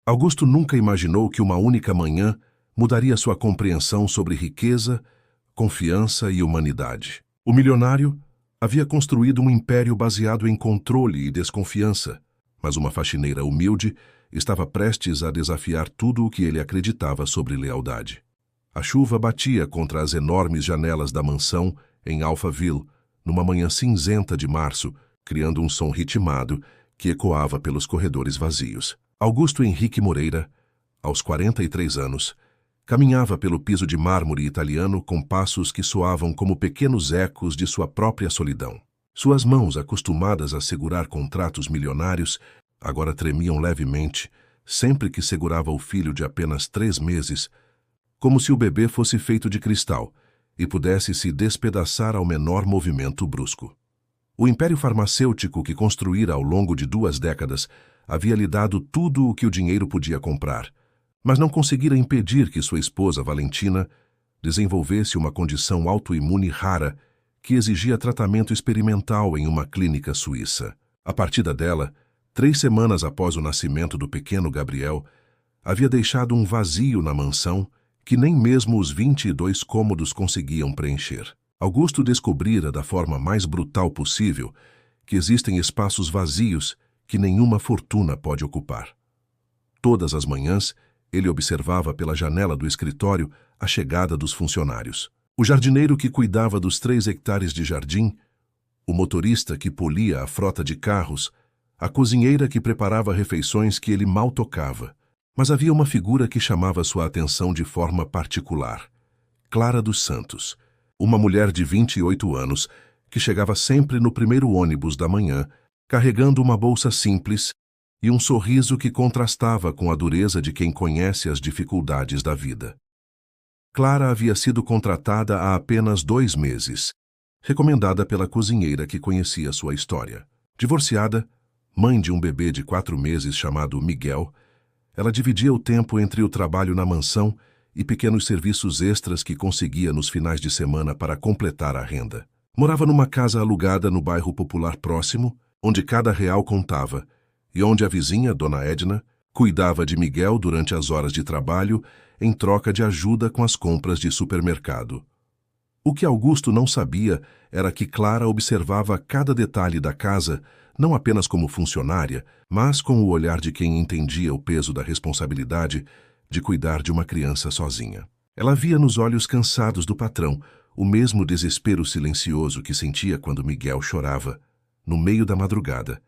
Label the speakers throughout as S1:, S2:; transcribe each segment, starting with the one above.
S1: Augusto nunca imaginou que uma única manhã mudaria sua compreensão sobre riqueza, confiança e humanidade. O milionário havia construído um império baseado em controle e desconfiança, mas uma faxineira humilde estava prestes a desafiar tudo o que ele acreditava sobre lealdade. A chuva batia contra as enormes janelas da mansão em Alphaville, numa manhã cinzenta de março, criando um som ritmado que ecoava pelos corredores vazios. Augusto Henrique Moreira, aos 43 anos, caminhava pelo piso de mármore italiano com passos que soavam como pequenos ecos de sua própria solidão. Suas mãos, acostumadas a segurar contratos milionários, agora tremiam levemente, sempre que segurava o filho de apenas 3 meses, como se o bebê fosse feito de cristal e pudesse se despedaçar ao menor movimento brusco. O império farmacêutico que construíra ao longo de 2 décadas havia lhe dado tudo o que o dinheiro podia comprar, mas não conseguira impedir que sua esposa, Valentina, desenvolvesse uma condição autoimune rara que exigia tratamento experimental em uma clínica suíça. A partida dela, 3 semanas após o nascimento do pequeno Gabriel, havia deixado um vazio na mansão que nem mesmo os 22 cômodos conseguiam preencher. Augusto descobrira da forma mais brutal possível que existem espaços vazios que nenhuma fortuna pode ocupar. Todas as manhãs, ele observava pela janela do escritório a chegada dos funcionários. O jardineiro que cuidava dos 3 hectares de jardim, o motorista que polia a frota de carros, a cozinheira que preparava refeições que ele mal tocava. Mas havia uma figura que chamava sua atenção de forma particular: Clara dos Santos, uma mulher de 28 anos que chegava sempre no primeiro ônibus da manhã, carregando uma bolsa simples e um sorriso que contrastava com a dureza de quem conhece as dificuldades da vida. Clara havia sido contratada há apenas 2 meses, recomendada pela cozinheira que conhecia sua história. Divorciada, mãe de um bebê de 4 meses chamado Miguel, ela dividia o tempo entre o trabalho na mansão e pequenos serviços extras que conseguia nos finais de semana para completar a renda. Morava numa casa alugada no bairro popular próximo, onde cada real contava, e onde a vizinha, Dona Edna, cuidava de Miguel durante as horas de trabalho em troca de ajuda com as compras de supermercado. O que Augusto não sabia era que Clara observava cada detalhe da casa, não apenas como funcionária, mas com o olhar de quem entendia o peso da responsabilidade de cuidar de uma criança sozinha. Ela via nos olhos cansados do patrão o mesmo desespero silencioso que sentia quando Miguel chorava, no meio da madrugada,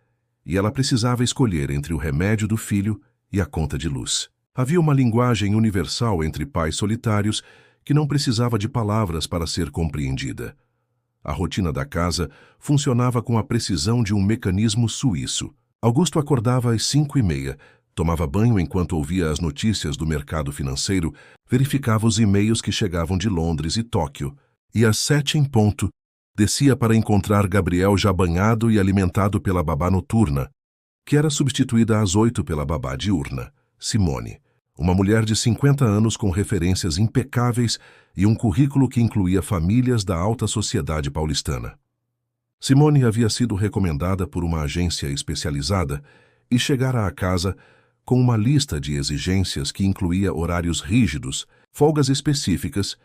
S1: e ela precisava escolher entre o remédio do filho e a conta de luz. Havia uma linguagem universal entre pais solitários que não precisava de palavras para ser compreendida. A rotina da casa funcionava com a precisão de um mecanismo suíço. Augusto acordava às 5h30, tomava banho enquanto ouvia as notícias do mercado financeiro, verificava os e-mails que chegavam de Londres e Tóquio, e às 7 em ponto, descia para encontrar Gabriel já banhado e alimentado pela babá noturna, que era substituída às 8 pela babá diurna, Simone, uma mulher de 50 anos com referências impecáveis e um currículo que incluía famílias da alta sociedade paulistana. Simone havia sido recomendada por uma agência especializada e chegara à casa com uma lista de exigências que incluía horários rígidos, folgas específicas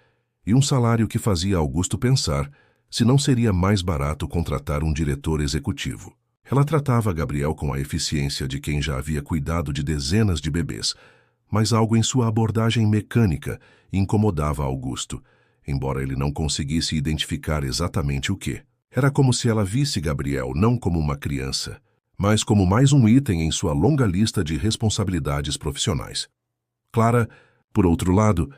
S1: e um salário que fazia Augusto pensar se não seria mais barato contratar um diretor executivo. Ela tratava Gabriel com a eficiência de quem já havia cuidado de dezenas de bebês, mas algo em sua abordagem mecânica incomodava Augusto, embora ele não conseguisse identificar exatamente o que. Era como se ela visse Gabriel não como uma criança, mas como mais um item em sua longa lista de responsabilidades profissionais. Clara, por outro lado,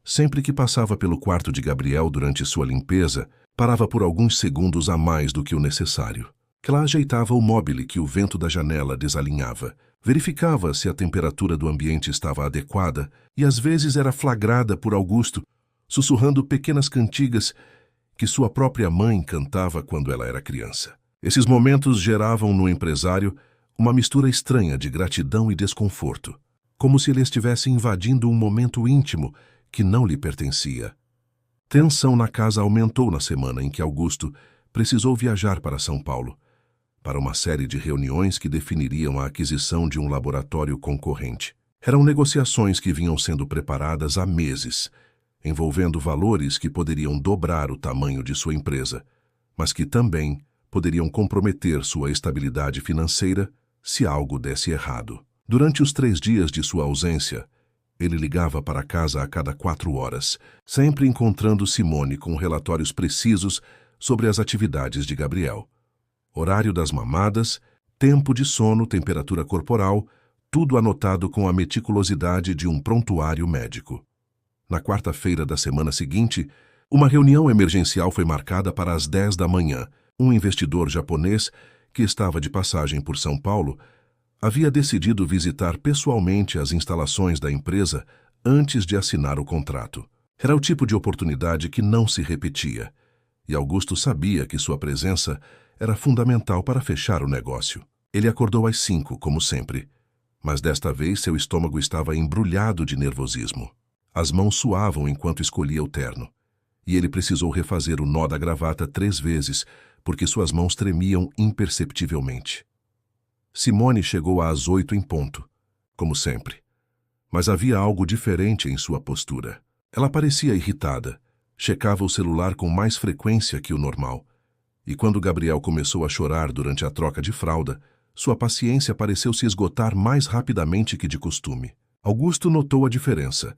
S1: sempre que passava pelo quarto de Gabriel durante sua limpeza, parava por alguns segundos a mais do que o necessário. Ela ajeitava o móbile que o vento da janela desalinhava, verificava se a temperatura do ambiente estava adequada e às vezes era flagrada por Augusto, sussurrando pequenas cantigas que sua própria mãe cantava quando ela era criança. Esses momentos geravam no empresário uma mistura estranha de gratidão e desconforto, como se ele estivesse invadindo um momento íntimo que não lhe pertencia. Tensão na casa aumentou na semana em que Augusto precisou viajar para São Paulo, para uma série de reuniões que definiriam a aquisição de um laboratório concorrente. Eram negociações que vinham sendo preparadas há meses, envolvendo valores que poderiam dobrar o tamanho de sua empresa, mas que também poderiam comprometer sua estabilidade financeira se algo desse errado. Durante os 3 dias de sua ausência, ele ligava para casa a cada 4 horas, sempre encontrando Simone com relatórios precisos sobre as atividades de Gabriel. Horário das mamadas, tempo de sono, temperatura corporal, tudo anotado com a meticulosidade de um prontuário médico. Na quarta-feira da semana seguinte, uma reunião emergencial foi marcada para as 10 da manhã. Um investidor japonês, que estava de passagem por São Paulo, havia decidido visitar pessoalmente as instalações da empresa antes de assinar o contrato. Era o tipo de oportunidade que não se repetia, e Augusto sabia que sua presença era fundamental para fechar o negócio. Ele acordou às 5, como sempre, mas desta vez seu estômago estava embrulhado de nervosismo. As mãos suavam enquanto escolhia o terno, e ele precisou refazer o nó da gravata 3 vezes, porque suas mãos tremiam imperceptivelmente. Simone chegou às 8 em ponto, como sempre. Mas havia algo diferente em sua postura. Ela parecia irritada, checava o celular com mais frequência que o normal. E quando Gabriel começou a chorar durante a troca de fralda, sua paciência pareceu se esgotar mais rapidamente que de costume. Augusto notou a diferença,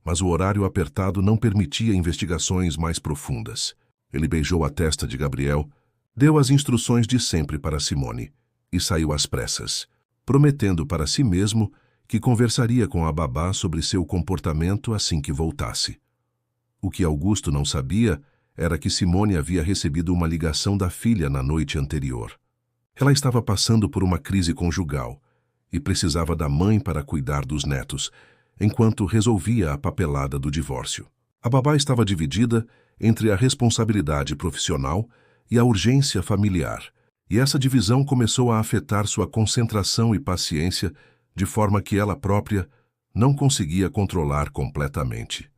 S1: mas o horário apertado não permitia investigações mais profundas. Ele beijou a testa de Gabriel, deu as instruções de sempre para Simone e saiu às pressas, prometendo para si mesmo que conversaria com a babá sobre seu comportamento assim que voltasse. O que Augusto não sabia era que Simone havia recebido uma ligação da filha na noite anterior. Ela estava passando por uma crise conjugal e precisava da mãe para cuidar dos netos, enquanto resolvia a papelada do divórcio. A babá estava dividida entre a responsabilidade profissional e a urgência familiar, e essa divisão começou a afetar sua concentração e paciência de forma que ela própria não conseguia controlar completamente.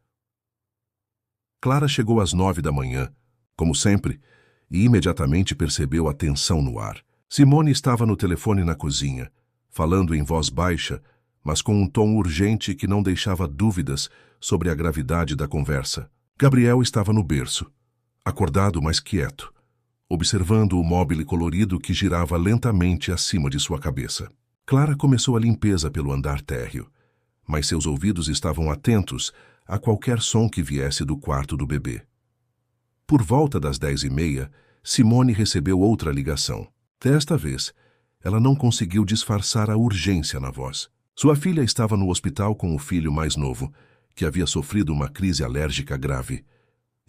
S1: Clara chegou às 9 da manhã, como sempre, e imediatamente percebeu a tensão no ar. Simone estava no telefone na cozinha, falando em voz baixa, mas com um tom urgente que não deixava dúvidas sobre a gravidade da conversa. Gabriel estava no berço, acordado mas quieto, observando o móbile colorido que girava lentamente acima de sua cabeça. Clara começou a limpeza pelo andar térreo, mas seus ouvidos estavam atentos a qualquer som que viesse do quarto do bebê. Por volta das 10h30, Simone recebeu outra ligação. Desta vez, ela não conseguiu disfarçar a urgência na voz. Sua filha estava no hospital com o filho mais novo, que havia sofrido uma crise alérgica grave,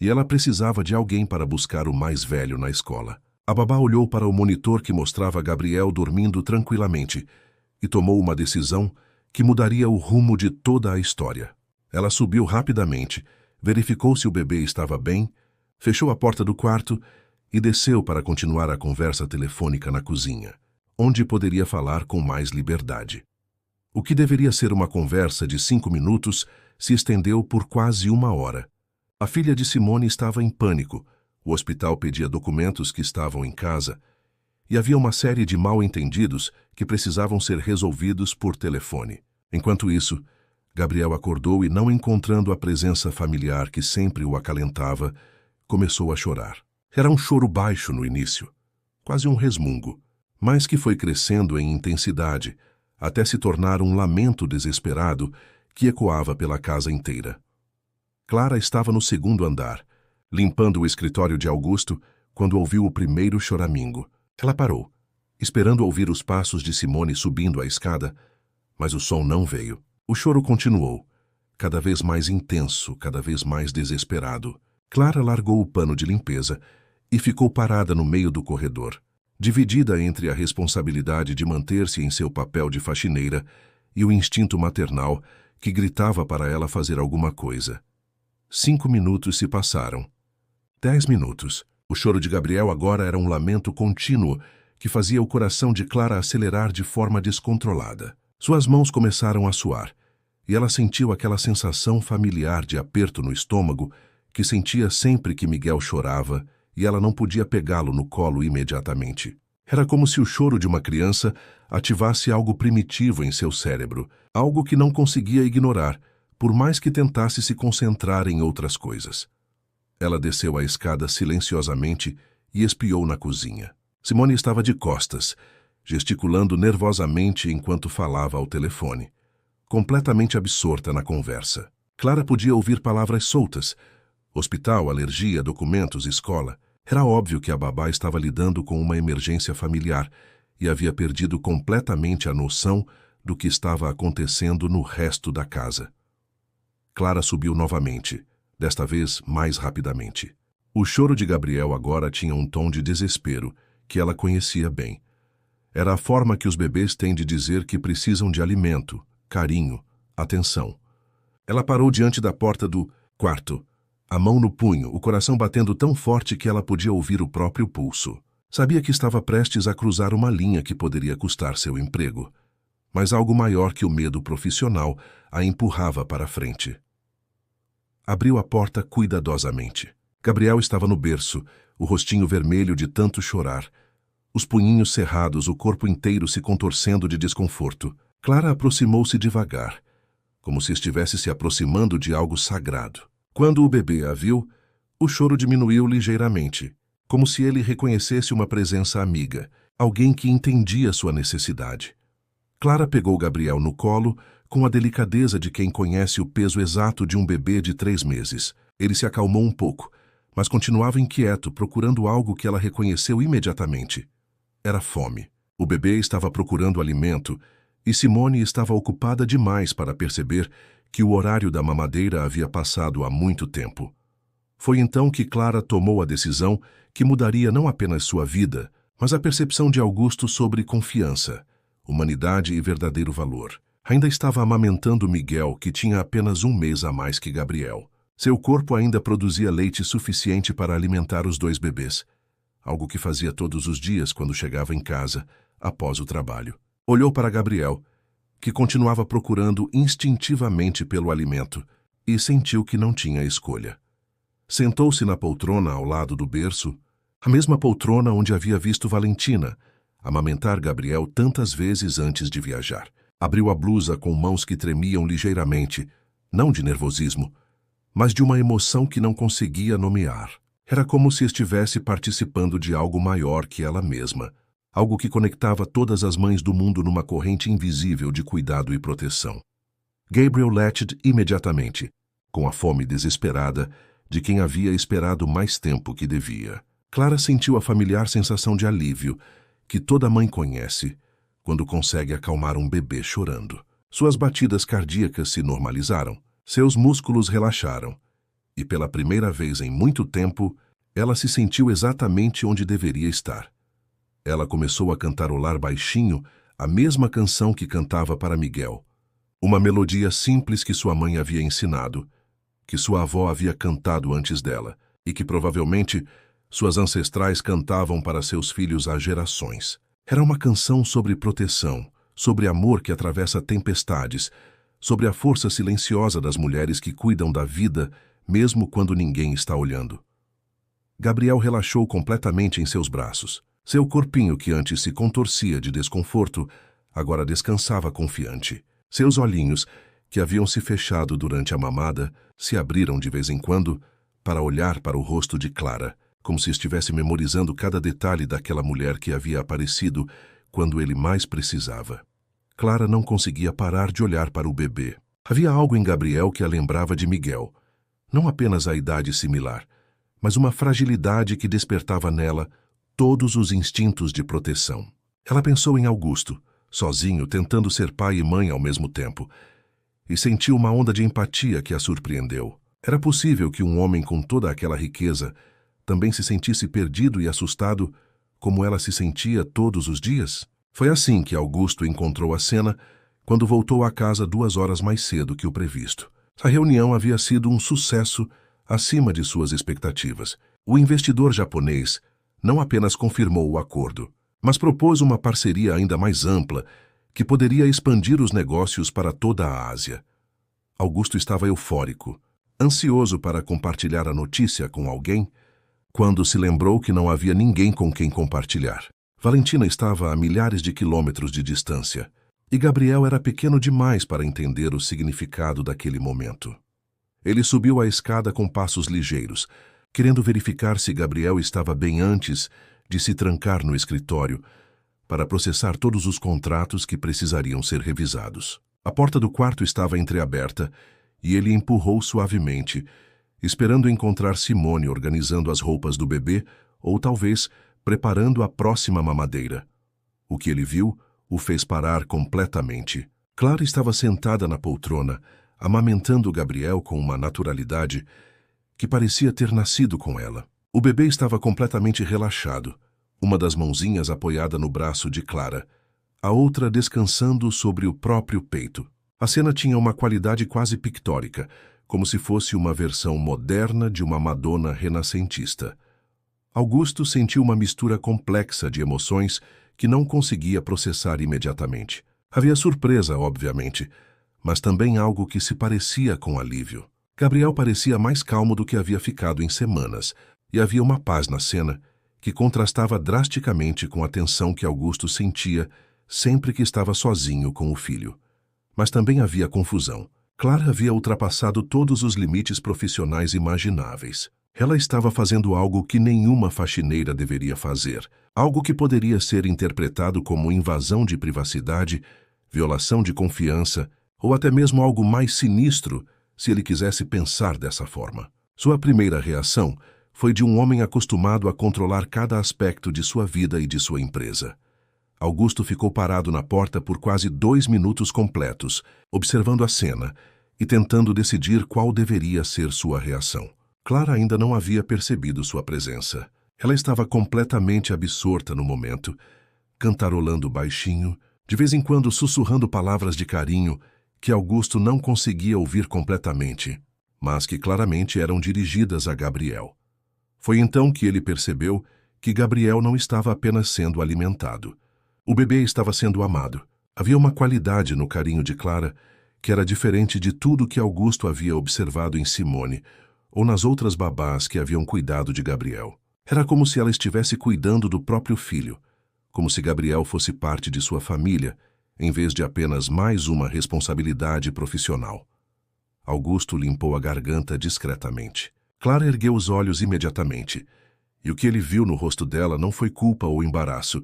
S1: e ela precisava de alguém para buscar o mais velho na escola. A babá olhou para o monitor que mostrava Gabriel dormindo tranquilamente e tomou uma decisão que mudaria o rumo de toda a história. Ela subiu rapidamente, verificou se o bebê estava bem, fechou a porta do quarto e desceu para continuar a conversa telefônica na cozinha, onde poderia falar com mais liberdade. O que deveria ser uma conversa de 5 minutos se estendeu por quase 1 hora. A filha de Simone estava em pânico, o hospital pedia documentos que estavam em casa, e havia uma série de mal-entendidos que precisavam ser resolvidos por telefone. Enquanto isso, Gabriel acordou e, não encontrando a presença familiar que sempre o acalentava, começou a chorar. Era um choro baixo no início, quase um resmungo, mas que foi crescendo em intensidade, até se tornar um lamento desesperado que ecoava pela casa inteira. Clara estava no 2º andar, limpando o escritório de Augusto, quando ouviu o primeiro choramingo. Ela parou, esperando ouvir os passos de Simone subindo a escada, mas o som não veio. O choro continuou, cada vez mais intenso, cada vez mais desesperado. Clara largou o pano de limpeza e ficou parada no meio do corredor, dividida entre a responsabilidade de manter-se em seu papel de faxineira e o instinto maternal que gritava para ela fazer alguma coisa. 5 minutos se passaram. 10 minutos. O choro de Gabriel agora era um lamento contínuo que fazia o coração de Clara acelerar de forma descontrolada. Suas mãos começaram a suar, e ela sentiu aquela sensação familiar de aperto no estômago que sentia sempre que Miguel chorava e ela não podia pegá-lo no colo imediatamente. Era como se o choro de uma criança ativasse algo primitivo em seu cérebro, algo que não conseguia ignorar, por mais que tentasse se concentrar em outras coisas. Ela desceu a escada silenciosamente e espiou na cozinha. Simone estava de costas, gesticulando nervosamente enquanto falava ao telefone, completamente absorta na conversa. Clara podia ouvir palavras soltas: hospital, alergia, documentos, escola. Era óbvio que a babá estava lidando com uma emergência familiar e havia perdido completamente a noção do que estava acontecendo no resto da casa. Clara subiu novamente, desta vez mais rapidamente. O choro de Gabriel agora tinha um tom de desespero que ela conhecia bem. Era a forma que os bebês têm de dizer que precisam de alimento, carinho, atenção. Ela parou diante da porta do quarto, a mão no punho, o coração batendo tão forte que ela podia ouvir o próprio pulso. Sabia que estava prestes a cruzar uma linha que poderia custar seu emprego, mas algo maior que o medo profissional a empurrava para a frente. Abriu a porta cuidadosamente. Gabriel estava no berço, o rostinho vermelho de tanto chorar, os punhinhos cerrados, o corpo inteiro se contorcendo de desconforto. Clara aproximou-se devagar, como se estivesse se aproximando de algo sagrado. Quando o bebê a viu, o choro diminuiu ligeiramente, como se ele reconhecesse uma presença amiga, alguém que entendia sua necessidade. Clara pegou Gabriel no colo com a delicadeza de quem conhece o peso exato de um bebê de 3 meses. Ele se acalmou um pouco, mas continuava inquieto, procurando algo que ela reconheceu imediatamente. Era fome. O bebê estava procurando alimento e Simone estava ocupada demais para perceber que o horário da mamadeira havia passado há muito tempo. Foi então que Clara tomou a decisão que mudaria não apenas sua vida, mas a percepção de Augusto sobre confiança, humanidade e verdadeiro valor. Ainda estava amamentando Miguel, que tinha apenas 1 mês a mais que Gabriel. Seu corpo ainda produzia leite suficiente para alimentar os 2 bebês, algo que fazia todos os dias quando chegava em casa, após o trabalho. Olhou para Gabriel, que continuava procurando instintivamente pelo alimento, e sentiu que não tinha escolha. Sentou-se na poltrona ao lado do berço, a mesma poltrona onde havia visto Valentina amamentar Gabriel tantas vezes antes de viajar. Abriu a blusa com mãos que tremiam ligeiramente, não de nervosismo, mas de uma emoção que não conseguia nomear. Era como se estivesse participando de algo maior que ela mesma, algo que conectava todas as mães do mundo numa corrente invisível de cuidado e proteção. Gabriel latched imediatamente, com a fome desesperada de quem havia esperado mais tempo que devia. Clara sentiu a familiar sensação de alívio que toda mãe conhece quando consegue acalmar um bebê chorando. Suas batidas cardíacas se normalizaram, seus músculos relaxaram, e pela primeira vez em muito tempo, ela se sentiu exatamente onde deveria estar. Ela começou a cantarolar baixinho a mesma canção que cantava para Miguel, uma melodia simples que sua mãe havia ensinado, que sua avó havia cantado antes dela, e que provavelmente suas ancestrais cantavam para seus filhos há gerações. Era uma canção sobre proteção, sobre amor que atravessa tempestades, sobre a força silenciosa das mulheres que cuidam da vida mesmo quando ninguém está olhando. Gabriel relaxou completamente em seus braços. Seu corpinho, que antes se contorcia de desconforto, agora descansava confiante. Seus olhinhos, que haviam se fechado durante a mamada, se abriram de vez em quando para olhar para o rosto de Clara, como se estivesse memorizando cada detalhe daquela mulher que havia aparecido quando ele mais precisava. Clara não conseguia parar de olhar para o bebê. Havia algo em Gabriel que a lembrava de Miguel. Não apenas a idade similar, mas uma fragilidade que despertava nela todos os instintos de proteção. Ela pensou em Augusto, sozinho, tentando ser pai e mãe ao mesmo tempo, e sentiu uma onda de empatia que a surpreendeu. Era possível que um homem com toda aquela riqueza também se sentisse perdido e assustado como ela se sentia todos os dias? Foi assim que Augusto encontrou a cena quando voltou à casa 2 horas mais cedo que o previsto. A reunião havia sido um sucesso acima de suas expectativas. O investidor japonês não apenas confirmou o acordo, mas propôs uma parceria ainda mais ampla que poderia expandir os negócios para toda a Ásia. Augusto estava eufórico, ansioso para compartilhar a notícia com alguém, quando se lembrou que não havia ninguém com quem compartilhar. Valentina estava a milhares de quilômetros de distância, e Gabriel era pequeno demais para entender o significado daquele momento. Ele subiu a escada com passos ligeiros, querendo verificar se Gabriel estava bem antes de se trancar no escritório para processar todos os contratos que precisariam ser revisados. A porta do quarto estava entreaberta e ele empurrou suavemente, esperando encontrar Simone organizando as roupas do bebê ou talvez preparando a próxima mamadeira. O que ele viu o fez parar completamente. Clara estava sentada na poltrona, amamentando Gabriel com uma naturalidade que parecia ter nascido com ela. O bebê estava completamente relaxado, uma das mãozinhas apoiada no braço de Clara, a outra descansando sobre o próprio peito. A cena tinha uma qualidade quase pictórica, como se fosse uma versão moderna de uma Madonna renascentista. Augusto sentiu uma mistura complexa de emoções que não conseguia processar imediatamente. Havia surpresa, obviamente, mas também algo que se parecia com alívio. Gabriel parecia mais calmo do que havia ficado em semanas, e havia uma paz na cena que contrastava drasticamente com a tensão que Augusto sentia sempre que estava sozinho com o filho. Mas também havia confusão. Clara havia ultrapassado todos os limites profissionais imagináveis. Ela estava fazendo algo que nenhuma faxineira deveria fazer, algo que poderia ser interpretado como invasão de privacidade, violação de confiança, ou até mesmo algo mais sinistro, se ele quisesse pensar dessa forma. Sua primeira reação foi de um homem acostumado a controlar cada aspecto de sua vida e de sua empresa. Augusto ficou parado na porta por quase 2 minutos completos, observando a cena e tentando decidir qual deveria ser sua reação. Clara ainda não havia percebido sua presença. Ela estava completamente absorta no momento, cantarolando baixinho, de vez em quando sussurrando palavras de carinho que Augusto não conseguia ouvir completamente, mas que claramente eram dirigidas a Gabriel. Foi então que ele percebeu que Gabriel não estava apenas sendo alimentado. O bebê estava sendo amado. Havia uma qualidade no carinho de Clara que era diferente de tudo que Augusto havia observado em Simone ou nas outras babás que haviam cuidado de Gabriel. Era como se ela estivesse cuidando do próprio filho, como se Gabriel fosse parte de sua família, em vez de apenas mais uma responsabilidade profissional. Augusto limpou a garganta discretamente. Clara ergueu os olhos imediatamente, e o que ele viu no rosto dela não foi culpa ou embaraço,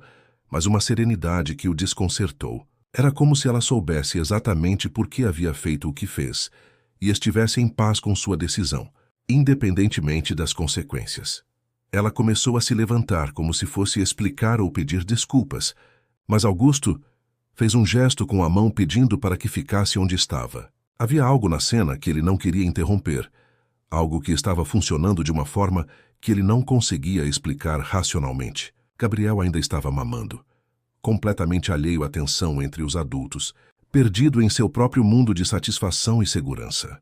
S1: mas uma serenidade que o desconcertou. Era como se ela soubesse exatamente por que havia feito o que fez, e estivesse em paz com sua decisão, independentemente das consequências. Ela começou a se levantar como se fosse explicar ou pedir desculpas, mas Augusto fez um gesto com a mão pedindo para que ficasse onde estava. Havia algo na cena que ele não queria interromper, algo que estava funcionando de uma forma que ele não conseguia explicar racionalmente. Gabriel ainda estava mamando, completamente alheio à tensão entre os adultos, perdido em seu próprio mundo de satisfação e segurança.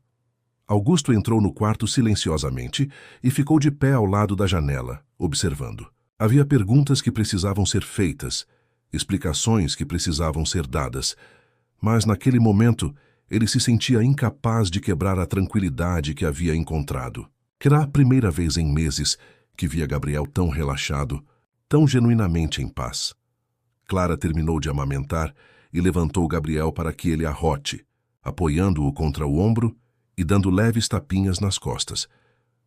S1: Augusto entrou no quarto silenciosamente e ficou de pé ao lado da janela, observando. Havia perguntas que precisavam ser feitas, explicações que precisavam ser dadas, mas naquele momento ele se sentia incapaz de quebrar a tranquilidade que havia encontrado. Era a primeira vez em meses que via Gabriel tão relaxado, tão genuinamente em paz. Clara terminou de amamentar e levantou Gabriel para que ele arrote, apoiando-o contra o ombro e dando leves tapinhas nas costas,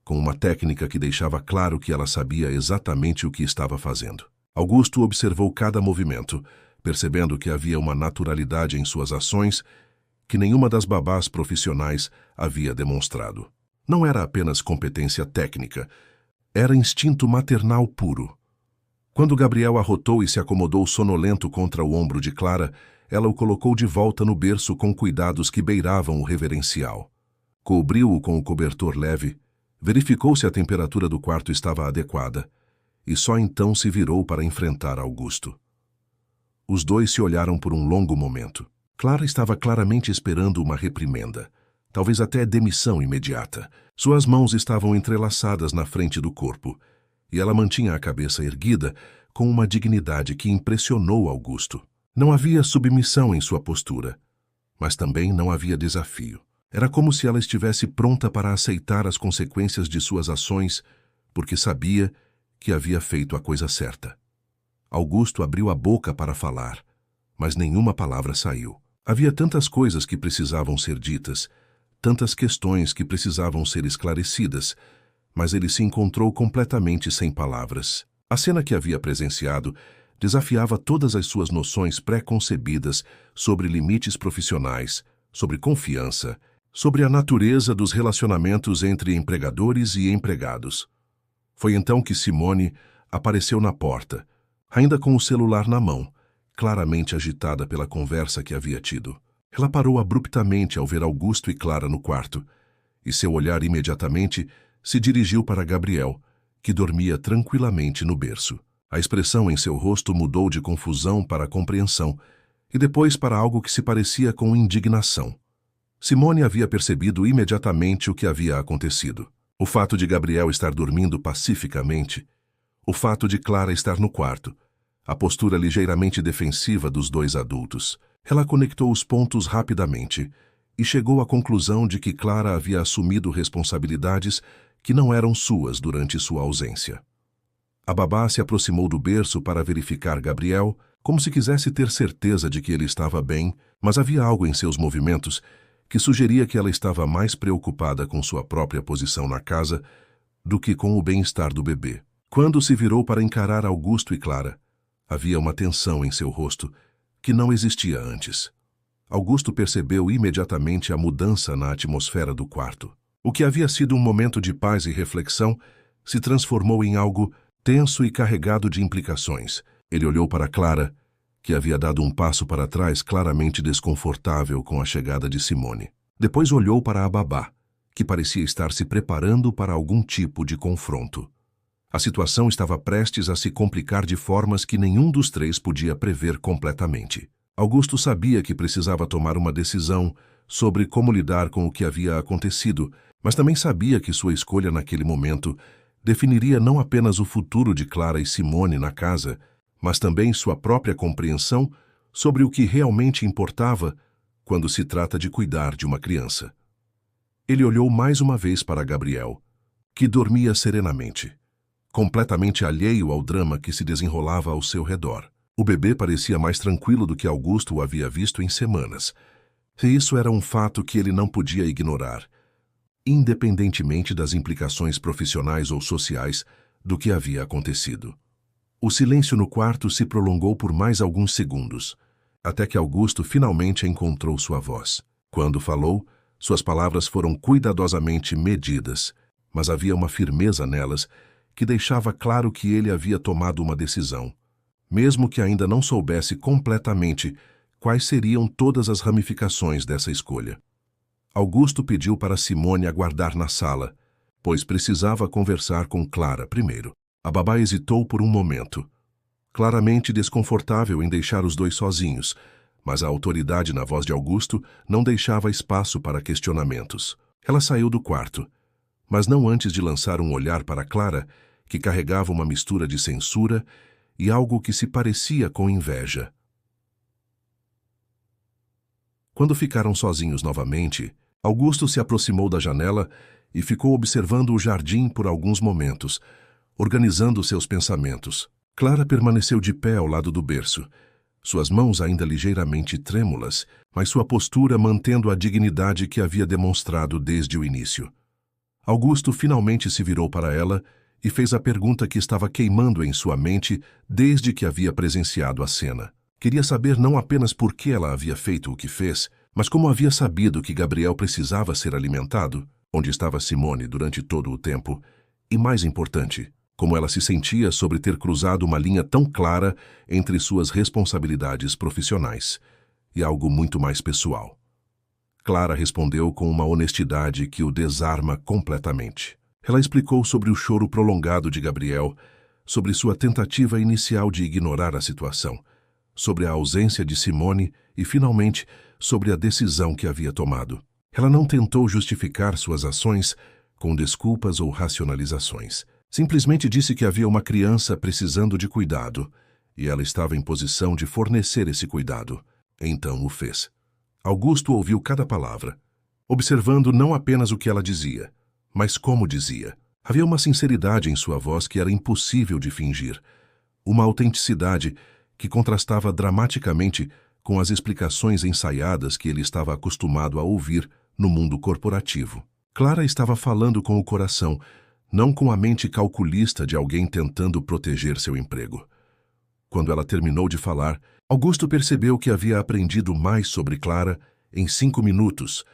S1: com uma técnica que deixava claro que ela sabia exatamente o que estava fazendo. Augusto observou cada movimento, percebendo que havia uma naturalidade em suas ações que nenhuma das babás profissionais havia demonstrado. Não era apenas competência técnica, era instinto maternal puro. Quando Gabriel arrotou e se acomodou sonolento contra o ombro de Clara, ela o colocou de volta no berço com cuidados que beiravam o reverencial. Cobriu-o com o cobertor leve, verificou se a temperatura do quarto estava adequada, e só então se virou para enfrentar Augusto. Os dois se olharam por um longo momento. Clara estava claramente esperando uma reprimenda, talvez até demissão imediata. Suas mãos estavam entrelaçadas na frente do corpo, e ela mantinha a cabeça erguida com uma dignidade que impressionou Augusto. Não havia submissão em sua postura, mas também não havia desafio. Era como se ela estivesse pronta para aceitar as consequências de suas ações, porque sabia que havia feito a coisa certa. Augusto abriu a boca para falar, mas nenhuma palavra saiu. Havia tantas coisas que precisavam ser ditas, tantas questões que precisavam ser esclarecidas, mas ele se encontrou completamente sem palavras. A cena que havia presenciado desafiava todas as suas noções pré-concebidas sobre limites profissionais, sobre confiança, sobre a natureza dos relacionamentos entre empregadores e empregados. Foi então que Simone apareceu na porta, ainda com o celular na mão, claramente agitada pela conversa que havia tido. Ela parou abruptamente ao ver Augusto e Clara no quarto, e seu olhar imediatamente se dirigiu para Gabriel, que dormia tranquilamente no berço. A expressão em seu rosto mudou de confusão para compreensão, e depois para algo que se parecia com indignação. Simone havia percebido imediatamente o que havia acontecido. O fato de Gabriel estar dormindo pacificamente, o fato de Clara estar no quarto, a postura ligeiramente defensiva dos dois adultos. Ela conectou os pontos rapidamente e chegou à conclusão de que Clara havia assumido responsabilidades que não eram suas durante sua ausência. A babá se aproximou do berço para verificar Gabriel, como se quisesse ter certeza de que ele estava bem, mas havia algo em seus movimentos que sugeria que ela estava mais preocupada com sua própria posição na casa do que com o bem-estar do bebê. Quando se virou para encarar Augusto e Clara, havia uma tensão em seu rosto que não existia antes. Augusto percebeu imediatamente a mudança na atmosfera do quarto. O que havia sido um momento de paz e reflexão se transformou em algo tenso e carregado de implicações. Ele olhou para Clara, que havia dado um passo para trás, claramente desconfortável com a chegada de Simone. Depois olhou para a babá, que parecia estar se preparando para algum tipo de confronto. A situação estava prestes a se complicar de formas que nenhum dos três podia prever completamente. Augusto sabia que precisava tomar uma decisão sobre como lidar com o que havia acontecido, mas também sabia que sua escolha naquele momento definiria não apenas o futuro de Clara e Simone na casa, mas também sua própria compreensão sobre o que realmente importava quando se trata de cuidar de uma criança. Ele olhou mais uma vez para Gabriel, que dormia serenamente, completamente alheio ao drama que se desenrolava ao seu redor. O bebê parecia mais tranquilo do que Augusto o havia visto em semanas, e isso era um fato que ele não podia ignorar, independentemente das implicações profissionais ou sociais do que havia acontecido. O silêncio no quarto se prolongou por mais alguns segundos, até que Augusto finalmente encontrou sua voz. Quando falou, suas palavras foram cuidadosamente medidas, mas havia uma firmeza nelas que deixava claro que ele havia tomado uma decisão, mesmo que ainda não soubesse completamente quais seriam todas as ramificações dessa escolha. Augusto pediu para Simone aguardar na sala, pois precisava conversar com Clara primeiro. A babá hesitou por um momento, claramente desconfortável em deixar os dois sozinhos, mas a autoridade na voz de Augusto não deixava espaço para questionamentos. Ela saiu do quarto, mas não antes de lançar um olhar para Clara, que carregava uma mistura de censura e algo que se parecia com inveja. Quando ficaram sozinhos novamente, Augusto se aproximou da janela e ficou observando o jardim por alguns momentos, organizando seus pensamentos. Clara permaneceu de pé ao lado do berço, suas mãos ainda ligeiramente trêmulas, mas sua postura mantendo a dignidade que havia demonstrado desde o início. Augusto finalmente se virou para ela e fez a pergunta que estava queimando em sua mente desde que havia presenciado a cena. Queria saber não apenas por que ela havia feito o que fez, mas como havia sabido que Gabriel precisava ser alimentado, onde estava Simone durante todo o tempo, e mais importante, como ela se sentia sobre ter cruzado uma linha tão clara entre suas responsabilidades profissionais e algo muito mais pessoal. Clara respondeu com uma honestidade que o desarma completamente. Ela explicou sobre o choro prolongado de Gabriel, sobre sua tentativa inicial de ignorar a situação, sobre a ausência de Simone e, finalmente, sobre a decisão que havia tomado. Ela não tentou justificar suas ações com desculpas ou racionalizações. Simplesmente disse que havia uma criança precisando de cuidado e ela estava em posição de fornecer esse cuidado. Então o fez. Augusto ouviu cada palavra, observando não apenas o que ela dizia, mas como dizia. Havia uma sinceridade em sua voz que era impossível de fingir, uma autenticidade que contrastava dramaticamente com as explicações ensaiadas que ele estava acostumado a ouvir no mundo corporativo. Clara estava falando com o coração, não com a mente calculista de alguém tentando proteger seu emprego. Quando ela terminou de falar, Augusto percebeu que havia aprendido mais sobre Clara em 5 minutos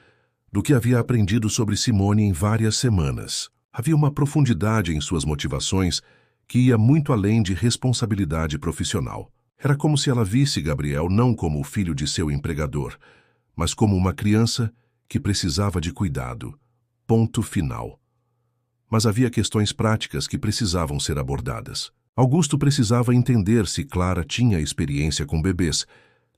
S1: do que havia aprendido sobre Simone em várias semanas. Havia uma profundidade em suas motivações que ia muito além de responsabilidade profissional. Era como se ela visse Gabriel não como o filho de seu empregador, mas como uma criança que precisava de cuidado. Ponto final. Mas havia questões práticas que precisavam ser abordadas. Augusto precisava entender se Clara tinha experiência com bebês,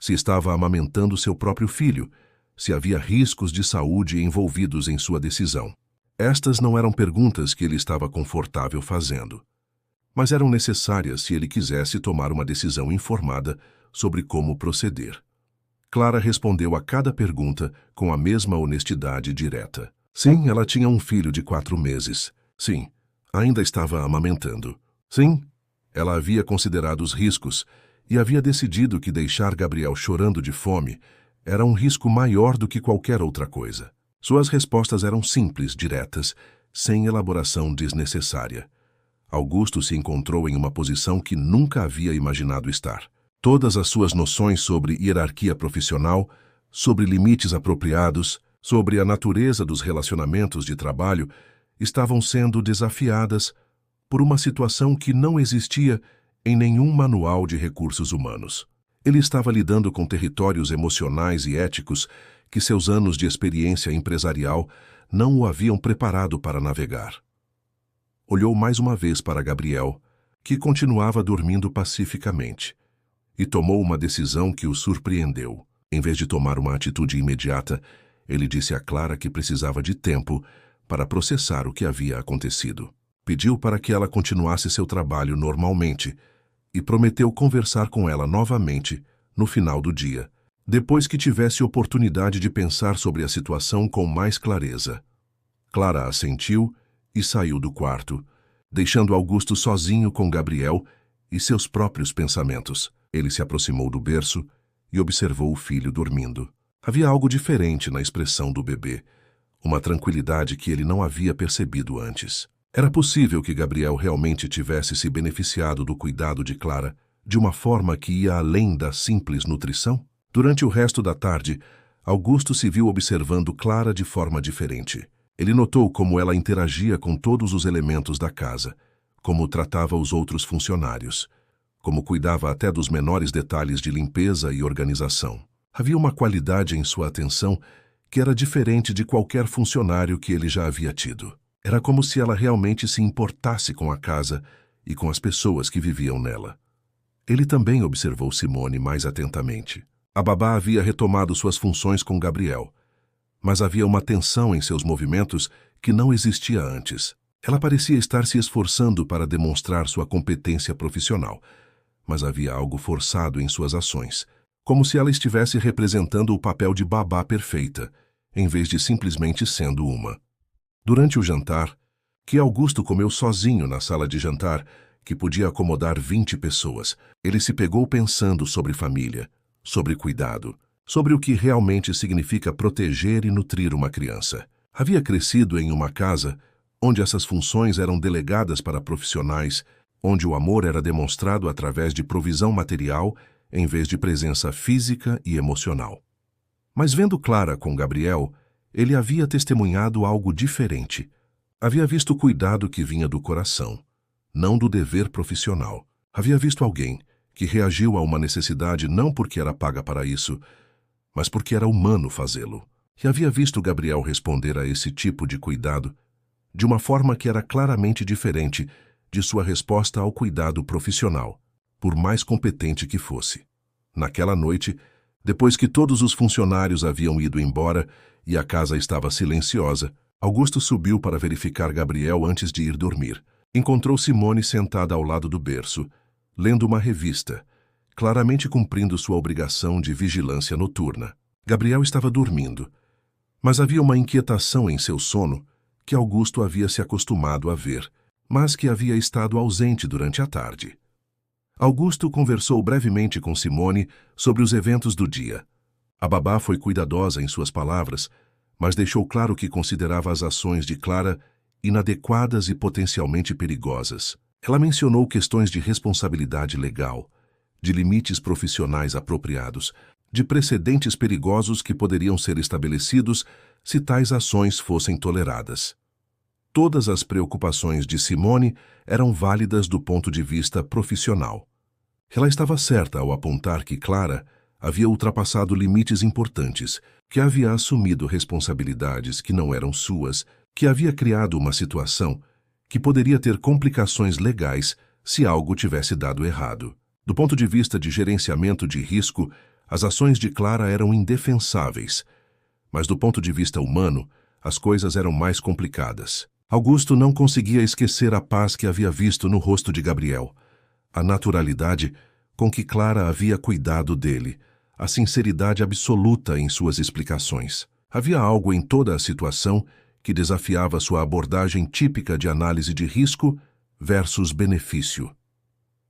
S1: se estava amamentando seu próprio filho, se havia riscos de saúde envolvidos em sua decisão. Estas não eram perguntas que ele estava confortável fazendo, mas eram necessárias se ele quisesse tomar uma decisão informada sobre como proceder. Clara respondeu a cada pergunta com a mesma honestidade direta. Sim, ela tinha um filho de 4 meses. Sim, ainda estava amamentando. Sim, ela havia considerado os riscos e havia decidido que deixar Gabriel chorando de fome era um risco maior do que qualquer outra coisa. Suas respostas eram simples, diretas, sem elaboração desnecessária. Augusto se encontrou em uma posição que nunca havia imaginado estar. Todas as suas noções sobre hierarquia profissional, sobre limites apropriados, sobre a natureza dos relacionamentos de trabalho, estavam sendo desafiadas por uma situação que não existia em nenhum manual de recursos humanos. Ele estava lidando com territórios emocionais e éticos que seus anos de experiência empresarial não o haviam preparado para navegar. Olhou mais uma vez para Gabriel, que continuava dormindo pacificamente, e tomou uma decisão que o surpreendeu. Em vez de tomar uma atitude imediata, ele disse a Clara que precisava de tempo para processar o que havia acontecido. Pediu para que ela continuasse seu trabalho normalmente e prometeu conversar com ela novamente no final do dia, depois que tivesse oportunidade de pensar sobre a situação com mais clareza. Clara assentiu e saiu do quarto, deixando Augusto sozinho com Gabriel e seus próprios pensamentos. Ele se aproximou do berço e observou o filho dormindo. Havia algo diferente na expressão do bebê, uma tranquilidade que ele não havia percebido antes. Era possível que Gabriel realmente tivesse se beneficiado do cuidado de Clara de uma forma que ia além da simples nutrição? Durante o resto da tarde, Augusto se viu observando Clara de forma diferente. Ele notou como ela interagia com todos os elementos da casa, como tratava os outros funcionários, como cuidava até dos menores detalhes de limpeza e organização. Havia uma qualidade em sua atenção que era diferente de qualquer funcionário que ele já havia tido. Era como se ela realmente se importasse com a casa e com as pessoas que viviam nela. Ele também observou Simone mais atentamente. A babá havia retomado suas funções com Gabriel, mas havia uma tensão em seus movimentos que não existia antes. Ela parecia estar se esforçando para demonstrar sua competência profissional, mas havia algo forçado em suas ações, como se ela estivesse representando o papel de babá perfeita, em vez de simplesmente sendo uma. Durante o jantar, que Augusto comeu sozinho na sala de jantar, que podia acomodar 20 pessoas, ele se pegou pensando sobre família, sobre cuidado, sobre o que realmente significa proteger e nutrir uma criança. Havia crescido em uma casa onde essas funções eram delegadas para profissionais, onde o amor era demonstrado através de provisão material em vez de presença física e emocional. Mas vendo Clara com Gabriel, ele havia testemunhado algo diferente. Havia visto o cuidado que vinha do coração, não do dever profissional. Havia visto alguém que reagiu a uma necessidade não porque era paga para isso, mas porque era humano fazê-lo. E havia visto Gabriel responder a esse tipo de cuidado de uma forma que era claramente diferente de sua resposta ao cuidado profissional, por mais competente que fosse. Naquela noite, depois que todos os funcionários haviam ido embora e a casa estava silenciosa, Augusto subiu para verificar Gabriel antes de ir dormir. Encontrou Simone sentada ao lado do berço, lendo uma revista, claramente cumprindo sua obrigação de vigilância noturna. Gabriel estava dormindo, mas havia uma inquietação em seu sono que Augusto havia se acostumado a ver, mas que havia estado ausente durante a tarde. Augusto conversou brevemente com Simone sobre os eventos do dia. A babá foi cuidadosa em suas palavras, mas deixou claro que considerava as ações de Clara inadequadas e potencialmente perigosas. Ela mencionou questões de responsabilidade legal, de limites profissionais apropriados, de precedentes perigosos que poderiam ser estabelecidos se tais ações fossem toleradas. Todas as preocupações de Simone eram válidas do ponto de vista profissional. Ela estava certa ao apontar que Clara havia ultrapassado limites importantes, que havia assumido responsabilidades que não eram suas, que havia criado uma situação que poderia ter complicações legais se algo tivesse dado errado. Do ponto de vista de gerenciamento de risco, as ações de Clara eram indefensáveis, mas do ponto de vista humano, as coisas eram mais complicadas. Augusto não conseguia esquecer a paz que havia visto no rosto de Gabriel, a naturalidade com que Clara havia cuidado dele, a sinceridade absoluta em suas explicações. Havia algo em toda a situação que desafiava sua abordagem típica de análise de risco versus benefício.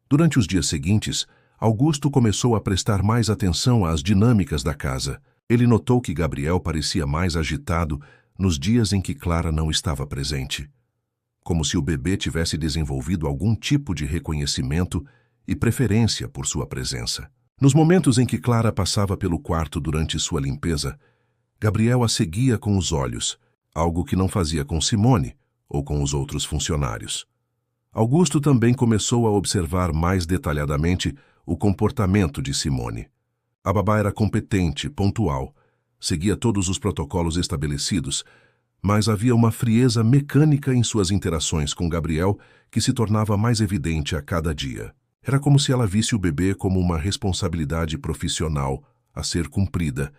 S1: Durante os dias seguintes, Augusto começou a prestar mais atenção às dinâmicas da casa. Ele notou que Gabriel parecia mais agitado nos dias em que Clara não estava presente, como se o bebê tivesse desenvolvido algum tipo de reconhecimento e preferência por sua presença. Nos momentos em que Clara passava pelo quarto durante sua limpeza, Gabriel a seguia com os olhos, algo que não fazia com Simone ou com os outros funcionários. Augusto também começou a observar mais detalhadamente o comportamento de Simone. A babá era competente, pontual, seguia todos os protocolos estabelecidos, mas havia uma frieza mecânica em suas interações com Gabriel que se tornava mais evidente a cada dia. Era como se ela visse o bebê como uma responsabilidade profissional a ser cumprida,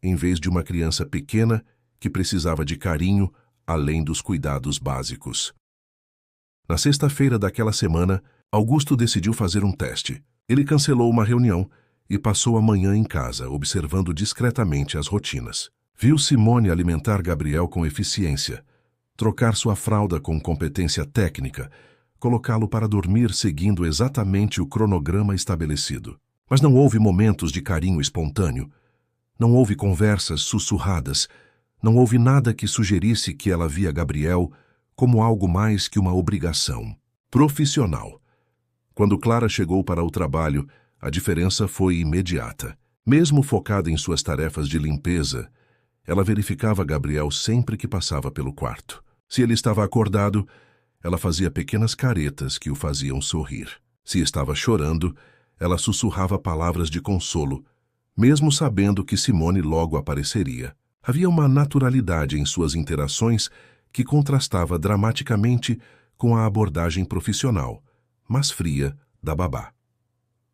S1: em vez de uma criança pequena que precisava de carinho além dos cuidados básicos. Na sexta-feira daquela semana, Augusto decidiu fazer um teste. Ele cancelou uma reunião e passou a manhã em casa, observando discretamente as rotinas. Viu Simone alimentar Gabriel com eficiência, trocar sua fralda com competência técnica, colocá-lo para dormir seguindo exatamente o cronograma estabelecido. Mas não houve momentos de carinho espontâneo, não houve conversas sussurradas, não houve nada que sugerisse que ela via Gabriel como algo mais que uma obrigação profissional. Quando Clara chegou para o trabalho, a diferença foi imediata. Mesmo focada em suas tarefas de limpeza, ela verificava Gabriel sempre que passava pelo quarto. Se ele estava acordado, ela fazia pequenas caretas que o faziam sorrir. Se estava chorando, ela sussurrava palavras de consolo, mesmo sabendo que Simone logo apareceria. Havia uma naturalidade em suas interações que contrastava dramaticamente com a abordagem profissional, mas fria, da babá.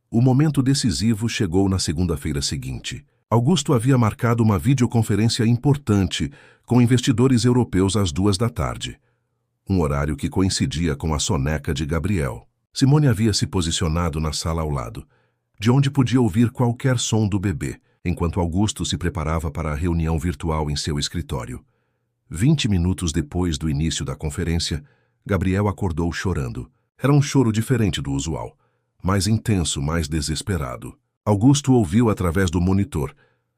S1: O momento decisivo chegou na segunda-feira seguinte. Augusto havia marcado uma videoconferência importante com investidores europeus às 14h, um horário que coincidia com a soneca de Gabriel. Simone havia se posicionado na sala ao lado, de onde podia ouvir qualquer som do bebê, enquanto Augusto se preparava para a reunião virtual em seu escritório. 20 minutos depois do início da conferência, Gabriel acordou chorando. Era um choro diferente do usual, mais intenso, mais desesperado. Augusto ouviu através do monitor,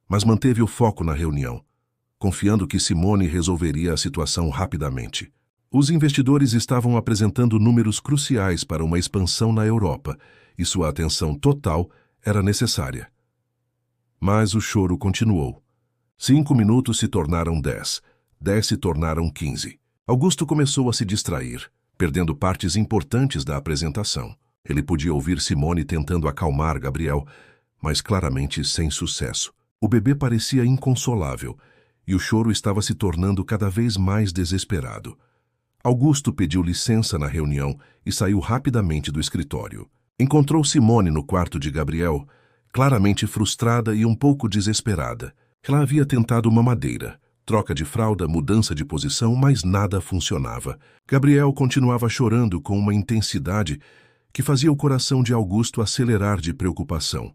S1: mas manteve o foco na reunião, confiando que Simone resolveria a situação rapidamente. Os investidores estavam apresentando números cruciais para uma expansão na Europa, e sua atenção total era necessária. Mas o choro continuou. 5 minutos se tornaram 10, 10 se tornaram 15. Augusto começou a se distrair, perdendo partes importantes da apresentação. Ele podia ouvir Simone tentando acalmar Gabriel, mas claramente sem sucesso. O bebê parecia inconsolável, e o choro estava se tornando cada vez mais desesperado. Augusto pediu licença na reunião e saiu rapidamente do escritório. Encontrou Simone no quarto de Gabriel, claramente frustrada e um pouco desesperada. Ela havia tentado mamadeira, troca de fralda, mudança de posição, mas nada funcionava. Gabriel continuava chorando com uma intensidade que fazia o coração de Augusto acelerar de preocupação.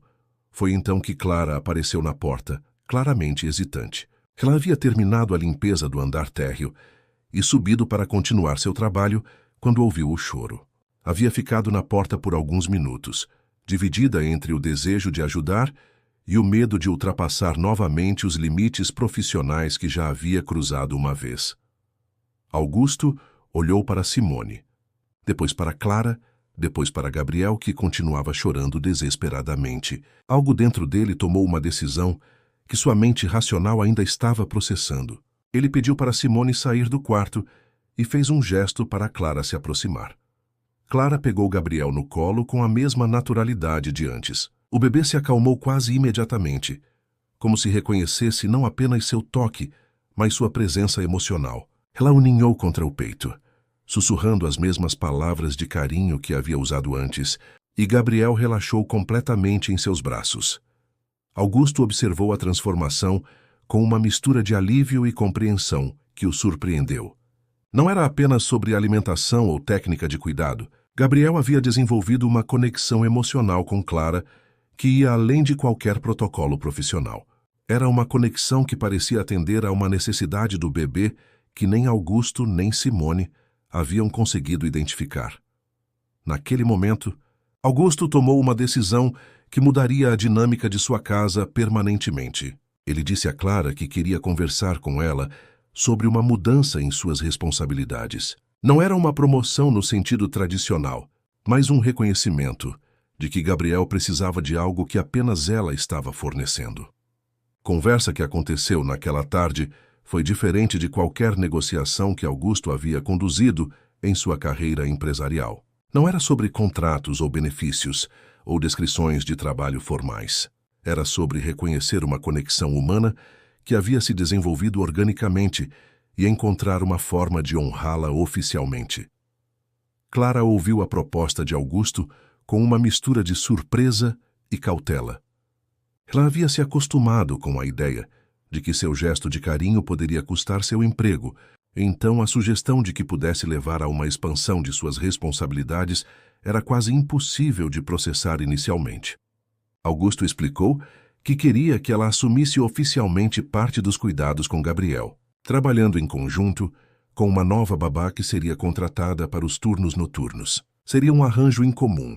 S1: Foi então que Clara apareceu na porta, claramente hesitante. Ela havia terminado a limpeza do andar térreo e subido para continuar seu trabalho quando ouviu o choro. Havia ficado na porta por alguns minutos, dividida entre o desejo de ajudar e o medo de ultrapassar novamente os limites profissionais que já havia cruzado uma vez. Augusto olhou para Simone, depois para Clara, depois para Gabriel, que continuava chorando desesperadamente. Algo dentro dele tomou uma decisão que sua mente racional ainda estava processando. Ele pediu para Simone sair do quarto e fez um gesto para Clara se aproximar. Clara pegou Gabriel no colo com a mesma naturalidade de antes. O bebê se acalmou quase imediatamente, como se reconhecesse não apenas seu toque, mas sua presença emocional. Ela o ninhou contra o peito, sussurrando as mesmas palavras de carinho que havia usado antes, e Gabriel relaxou completamente em seus braços. Augusto observou a transformação com uma mistura de alívio e compreensão que o surpreendeu. Não era apenas sobre alimentação ou técnica de cuidado. Gabriel havia desenvolvido uma conexão emocional com Clara que ia além de qualquer protocolo profissional. Era uma conexão que parecia atender a uma necessidade do bebê que nem Augusto nem Simone haviam conseguido identificar. Naquele momento, Augusto tomou uma decisão que mudaria a dinâmica de sua casa permanentemente. Ele disse a Clara que queria conversar com ela sobre uma mudança em suas responsabilidades. Não era uma promoção no sentido tradicional, mas um reconhecimento de que Gabriel precisava de algo que apenas ela estava fornecendo. Conversa que aconteceu naquela tarde foi diferente de qualquer negociação que Augusto havia conduzido em sua carreira empresarial. Não era sobre contratos ou benefícios, ou descrições de trabalho formais. Era sobre reconhecer uma conexão humana que havia se desenvolvido organicamente e encontrar uma forma de honrá-la oficialmente. Clara ouviu a proposta de Augusto com uma mistura de surpresa e cautela. Ela havia se acostumado com a ideia de que seu gesto de carinho poderia custar seu emprego, então a sugestão de que pudesse levar a uma expansão de suas responsabilidades era quase impossível de processar inicialmente. Augusto explicou que queria que ela assumisse oficialmente parte dos cuidados com Gabriel, trabalhando em conjunto com uma nova babá que seria contratada para os turnos noturnos. Seria um arranjo incomum,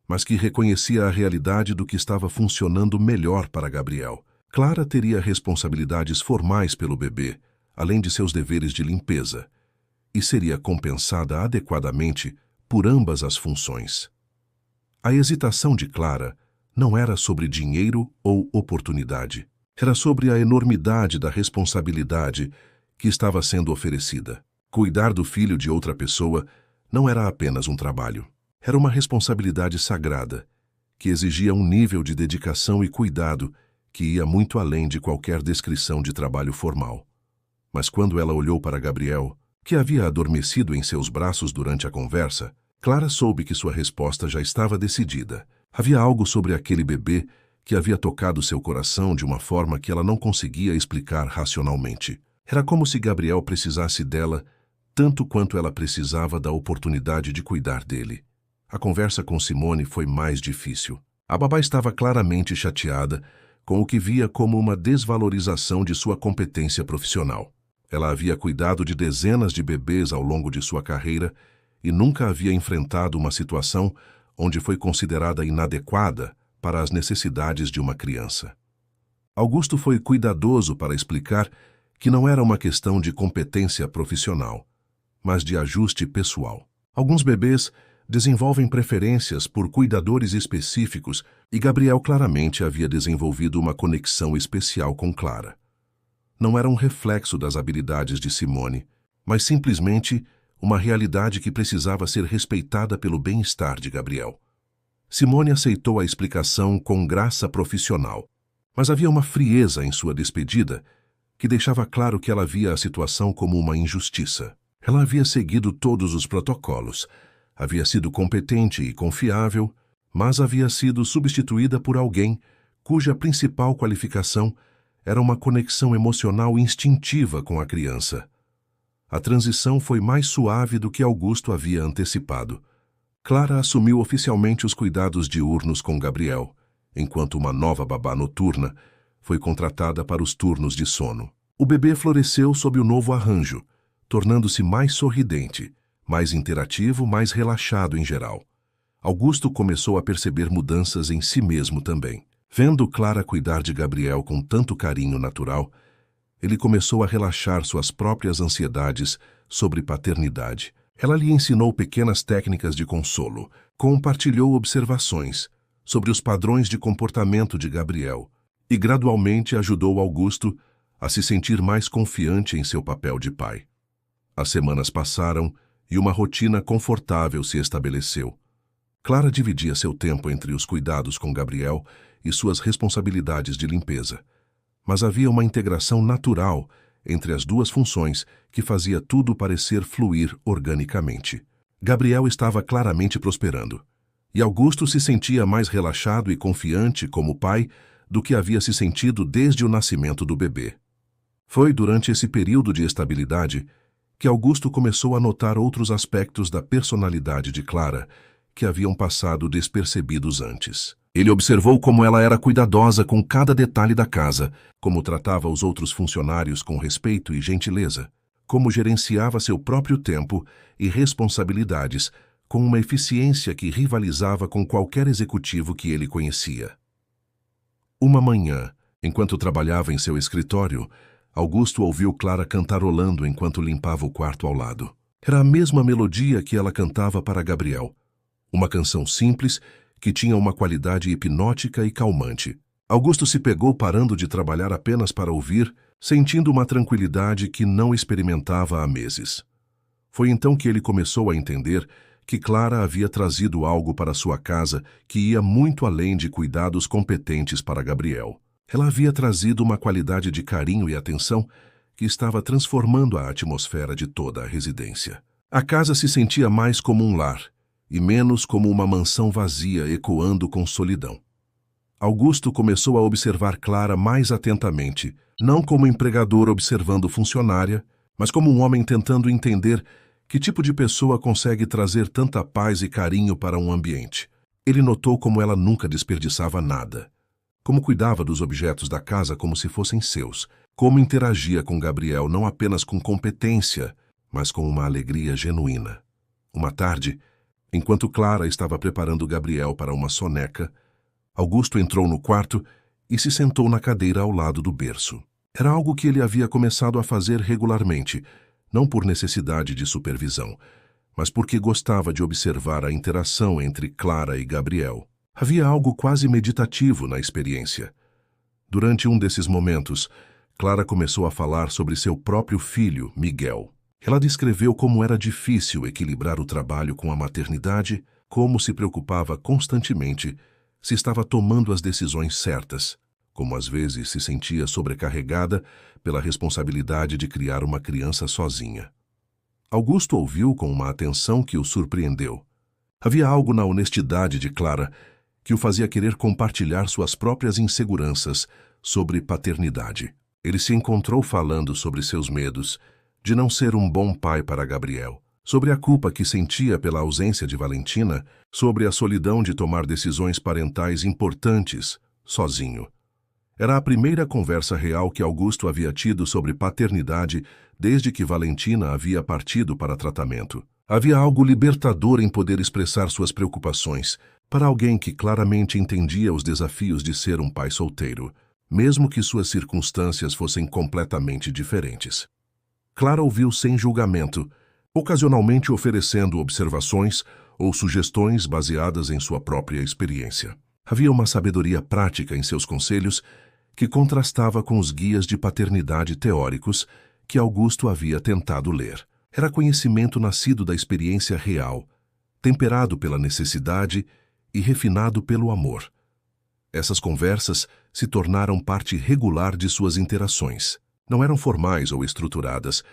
S1: mas que reconhecia a realidade do que estava funcionando melhor para Gabriel. Clara teria responsabilidades formais pelo bebê, além de seus deveres de limpeza, e seria compensada adequadamente por ambas as funções. A hesitação de Clara não era sobre dinheiro ou oportunidade. Era sobre a enormidade da responsabilidade que estava sendo oferecida. Cuidar do filho de outra pessoa não era apenas um trabalho. Era uma responsabilidade sagrada, que exigia um nível de dedicação e cuidado que ia muito além de qualquer descrição de trabalho formal. Mas quando ela olhou para Gabriel, que havia adormecido em seus braços durante a conversa, Clara soube que sua resposta já estava decidida. Havia algo sobre aquele bebê que havia tocado seu coração de uma forma que ela não conseguia explicar racionalmente. Era como se Gabriel precisasse dela tanto quanto ela precisava da oportunidade de cuidar dele. A conversa com Simone foi mais difícil. A babá estava claramente chateada com o que via como uma desvalorização de sua competência profissional. Ela havia cuidado de dezenas de bebês ao longo de sua carreira e nunca havia enfrentado uma situação onde foi considerada inadequada para as necessidades de uma criança. Augusto foi cuidadoso para explicar que não era uma questão de competência profissional, mas de ajuste pessoal. Alguns bebês desenvolvem preferências por cuidadores específicos e Gabriel claramente havia desenvolvido uma conexão especial com Clara. Não era um reflexo das habilidades de Simone, mas simplesmente uma realidade que precisava ser respeitada pelo bem-estar de Gabriel. Simone aceitou a explicação com graça profissional, mas havia uma frieza em sua despedida que deixava claro que ela via a situação como uma injustiça. Ela havia seguido todos os protocolos, havia sido competente e confiável, mas havia sido substituída por alguém cuja principal qualificação era uma conexão emocional instintiva com a criança. A transição foi mais suave do que Augusto havia antecipado. Clara assumiu oficialmente os cuidados diurnos com Gabriel, enquanto uma nova babá noturna foi contratada para os turnos de sono. O bebê floresceu sob o novo arranjo, tornando-se mais sorridente, mais interativo, mais relaxado em geral. Augusto começou a perceber mudanças em si mesmo também. Vendo Clara cuidar de Gabriel com tanto carinho natural, ele começou a relaxar suas próprias ansiedades sobre paternidade. Ela lhe ensinou pequenas técnicas de consolo, compartilhou observações sobre os padrões de comportamento de Gabriel e gradualmente ajudou Augusto a se sentir mais confiante em seu papel de pai. As semanas passaram e uma rotina confortável se estabeleceu. Clara dividia seu tempo entre os cuidados com Gabriel e suas responsabilidades de limpeza. Mas havia uma integração natural entre as duas funções que fazia tudo parecer fluir organicamente. Gabriel estava claramente prosperando, e Augusto se sentia mais relaxado e confiante como pai do que havia se sentido desde o nascimento do bebê. Foi durante esse período de estabilidade que Augusto começou a notar outros aspectos da personalidade de Clara que haviam passado despercebidos antes. Ele observou como ela era cuidadosa com cada detalhe da casa, como tratava os outros funcionários com respeito e gentileza, como gerenciava seu próprio tempo e responsabilidades com uma eficiência que rivalizava com qualquer executivo que ele conhecia. Uma manhã, enquanto trabalhava em seu escritório, Augusto ouviu Clara cantarolando enquanto limpava o quarto ao lado. Era a mesma melodia que ela cantava para Gabriel. Uma canção simples que tinha uma qualidade hipnótica e calmante. Augusto se pegou parando de trabalhar apenas para ouvir, sentindo uma tranquilidade que não experimentava há meses. Foi então que ele começou a entender que Clara havia trazido algo para sua casa que ia muito além de cuidados competentes para Gabriel. Ela havia trazido uma qualidade de carinho e atenção que estava transformando a atmosfera de toda a residência. A casa se sentia mais como um lar, e menos como uma mansão vazia ecoando com solidão. Augusto começou a observar Clara mais atentamente, não como empregador observando funcionária, mas como um homem tentando entender que tipo de pessoa consegue trazer tanta paz e carinho para um ambiente. Ele notou como ela nunca desperdiçava nada, como cuidava dos objetos da casa como se fossem seus, como interagia com Gabriel não apenas com competência, mas com uma alegria genuína. Uma tarde, enquanto Clara estava preparando Gabriel para uma soneca, Augusto entrou no quarto e se sentou na cadeira ao lado do berço. Era algo que ele havia começado a fazer regularmente, não por necessidade de supervisão, mas porque gostava de observar a interação entre Clara e Gabriel. Havia algo quase meditativo na experiência. Durante um desses momentos, Clara começou a falar sobre seu próprio filho, Miguel. Ela descreveu como era difícil equilibrar o trabalho com a maternidade, como se preocupava constantemente se estava tomando as decisões certas, como às vezes se sentia sobrecarregada pela responsabilidade de criar uma criança sozinha. Augusto ouviu com uma atenção que o surpreendeu. Havia algo na honestidade de Clara que o fazia querer compartilhar suas próprias inseguranças sobre paternidade. Ele se encontrou falando sobre seus medos de não ser um bom pai para Gabriel, sobre a culpa que sentia pela ausência de Valentina, sobre a solidão de tomar decisões parentais importantes, sozinho. Era a primeira conversa real que Augusto havia tido sobre paternidade desde que Valentina havia partido para tratamento. Havia algo libertador em poder expressar suas preocupações para alguém que claramente entendia os desafios de ser um pai solteiro, mesmo que suas circunstâncias fossem completamente diferentes. Clara ouviu sem julgamento, ocasionalmente oferecendo observações ou sugestões baseadas em sua própria experiência. Havia uma sabedoria prática em seus conselhos que contrastava com os guias de paternidade teóricos que Augusto havia tentado ler. Era conhecimento nascido da experiência real, temperado pela necessidade e refinado pelo amor. Essas conversas se tornaram parte regular de suas interações. Não eram formais ou estruturadas,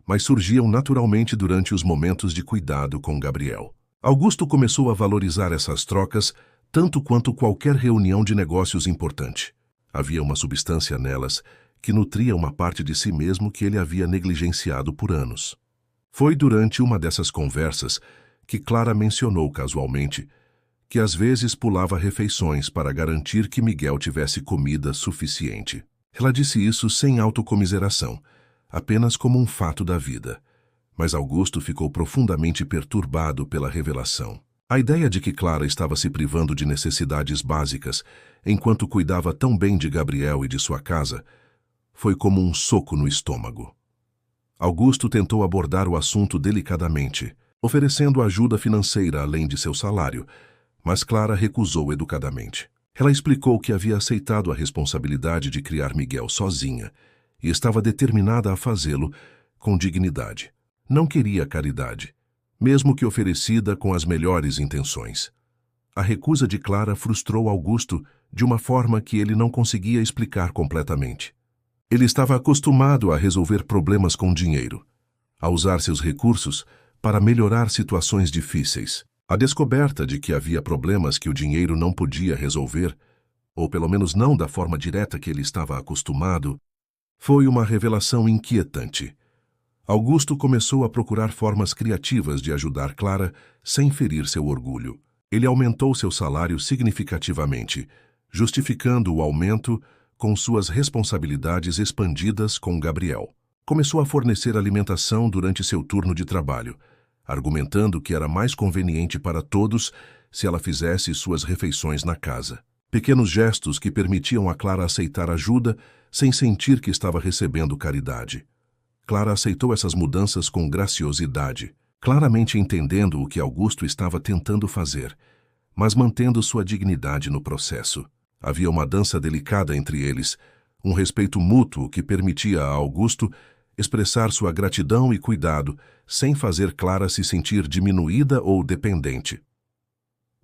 S1: mas surgiam naturalmente durante os momentos de cuidado com Gabriel. Augusto começou a valorizar essas trocas tanto quanto qualquer reunião de negócios importante. Havia uma substância nelas que nutria uma parte de si mesmo que ele havia negligenciado por anos. Foi durante uma dessas conversas que Clara mencionou casualmente que às vezes pulava refeições para garantir que Miguel tivesse comida suficiente. Ela disse isso sem autocomiseração, apenas como um fato da vida. Mas Augusto ficou profundamente perturbado pela revelação. A ideia de que Clara estava se privando de necessidades básicas enquanto cuidava tão bem de Gabriel e de sua casa foi como um soco no estômago. Augusto tentou abordar o assunto delicadamente, oferecendo ajuda financeira além de seu salário, mas Clara recusou educadamente. Ela explicou que havia aceitado a responsabilidade de criar Miguel sozinha e estava determinada a fazê-lo com dignidade. Não queria caridade, mesmo que oferecida com as melhores intenções. A recusa de Clara frustrou Augusto de uma forma que ele não conseguia explicar completamente. Ele estava acostumado a resolver problemas com dinheiro, a usar seus recursos para melhorar situações difíceis. A descoberta de que havia problemas que o dinheiro não podia resolver, ou pelo menos não da forma direta que ele estava acostumado, foi uma revelação inquietante. Augusto começou a procurar formas criativas de ajudar Clara sem ferir seu orgulho. Ele aumentou seu salário significativamente, justificando o aumento com suas responsabilidades expandidas com Gabriel. Começou a fornecer alimentação durante seu turno de trabalho, argumentando que era mais conveniente para todos se ela fizesse suas refeições na casa. Pequenos gestos que permitiam a Clara aceitar ajuda sem sentir que estava recebendo caridade. Clara aceitou essas mudanças com graciosidade, claramente entendendo o que Augusto estava tentando fazer, mas mantendo sua dignidade no processo. Havia uma dança delicada entre eles, um respeito mútuo que permitia a Augusto expressar sua gratidão e cuidado, sem fazer Clara se sentir diminuída ou dependente.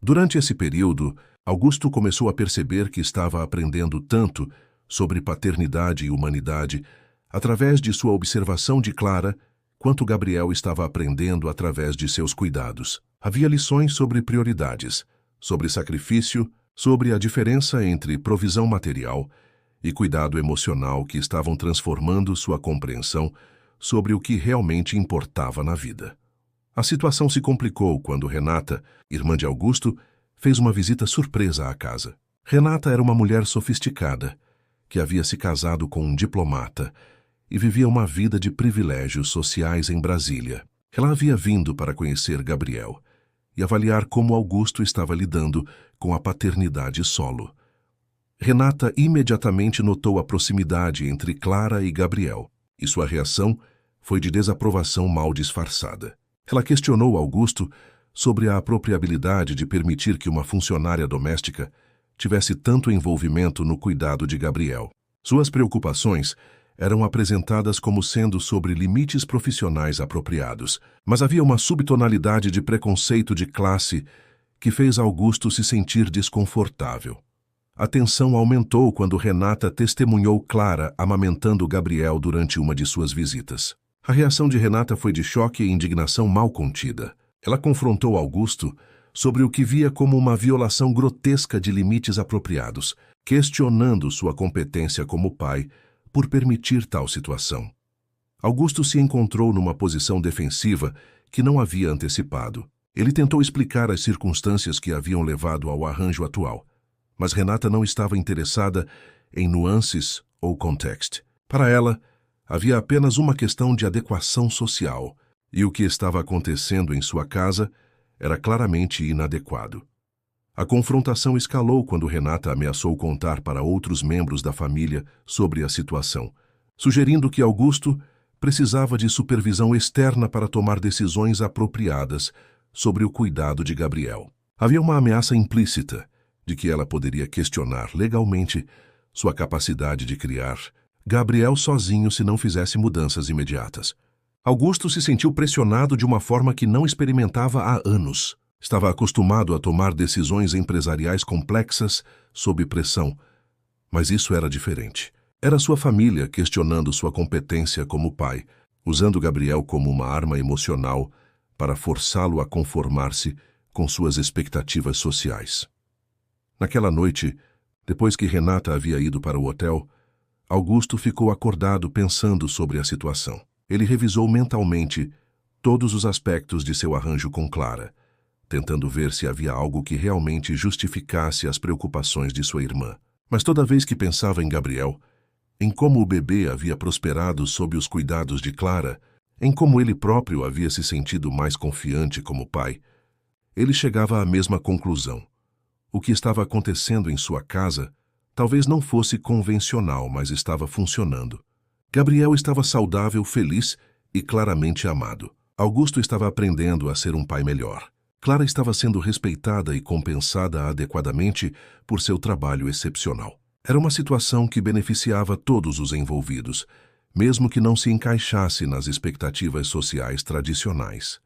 S1: Durante esse período, Augusto começou a perceber que estava aprendendo tanto sobre paternidade e humanidade através de sua observação de Clara, quanto Gabriel estava aprendendo através de seus cuidados. Havia lições sobre prioridades, sobre sacrifício, sobre a diferença entre provisão material e cuidado emocional que estavam transformando sua compreensão sobre o que realmente importava na vida. A situação se complicou quando Renata, irmã de Augusto, fez uma visita surpresa à casa. Renata era uma mulher sofisticada, que havia se casado com um diplomata e vivia uma vida de privilégios sociais em Brasília. Ela havia vindo para conhecer Gabriel e avaliar como Augusto estava lidando com a paternidade solo. Renata imediatamente notou a proximidade entre Clara e Gabriel, e sua reação foi de desaprovação mal disfarçada. Ela questionou Augusto sobre a apropriabilidade de permitir que uma funcionária doméstica tivesse tanto envolvimento no cuidado de Gabriel. Suas preocupações eram apresentadas como sendo sobre limites profissionais apropriados, mas havia uma subtonalidade de preconceito de classe que fez Augusto se sentir desconfortável. A tensão aumentou quando Renata testemunhou Clara amamentando Gabriel durante uma de suas visitas. A reação de Renata foi de choque e indignação mal contida. Ela confrontou Augusto sobre o que via como uma violação grotesca de limites apropriados, questionando sua competência como pai por permitir tal situação. Augusto se encontrou numa posição defensiva que não havia antecipado. Ele tentou explicar as circunstâncias que haviam levado ao arranjo atual, mas Renata não estava interessada em nuances ou contexto. Para ela, havia apenas uma questão de adequação social, e o que estava acontecendo em sua casa era claramente inadequado. A confrontação escalou quando Renata ameaçou contar para outros membros da família sobre a situação, sugerindo que Augusto precisava de supervisão externa para tomar decisões apropriadas sobre o cuidado de Gabriel. Havia uma ameaça implícita de que ela poderia questionar legalmente sua capacidade de criar Gabriel sozinho se não fizesse mudanças imediatas. Augusto se sentiu pressionado de uma forma que não experimentava há anos. Estava acostumado a tomar decisões empresariais complexas sob pressão, mas isso era diferente. Era sua família questionando sua competência como pai, usando Gabriel como uma arma emocional para forçá-lo a conformar-se com suas expectativas sociais. Naquela noite, depois que Renata havia ido para o hotel, Augusto ficou acordado pensando sobre a situação. Ele revisou mentalmente todos os aspectos de seu arranjo com Clara, tentando ver se havia algo que realmente justificasse as preocupações de sua irmã. Mas toda vez que pensava em Gabriel, em como o bebê havia prosperado sob os cuidados de Clara, em como ele próprio havia se sentido mais confiante como pai, Ele chegava à mesma conclusão. O que estava acontecendo em sua casa talvez não fosse convencional, mas estava funcionando. Gabriel estava saudável, feliz e claramente amado. Augusto estava aprendendo a ser um pai melhor. Clara estava sendo respeitada e compensada adequadamente por seu trabalho excepcional. Era uma situação que beneficiava todos os envolvidos, mesmo que não se encaixasse nas expectativas sociais tradicionais.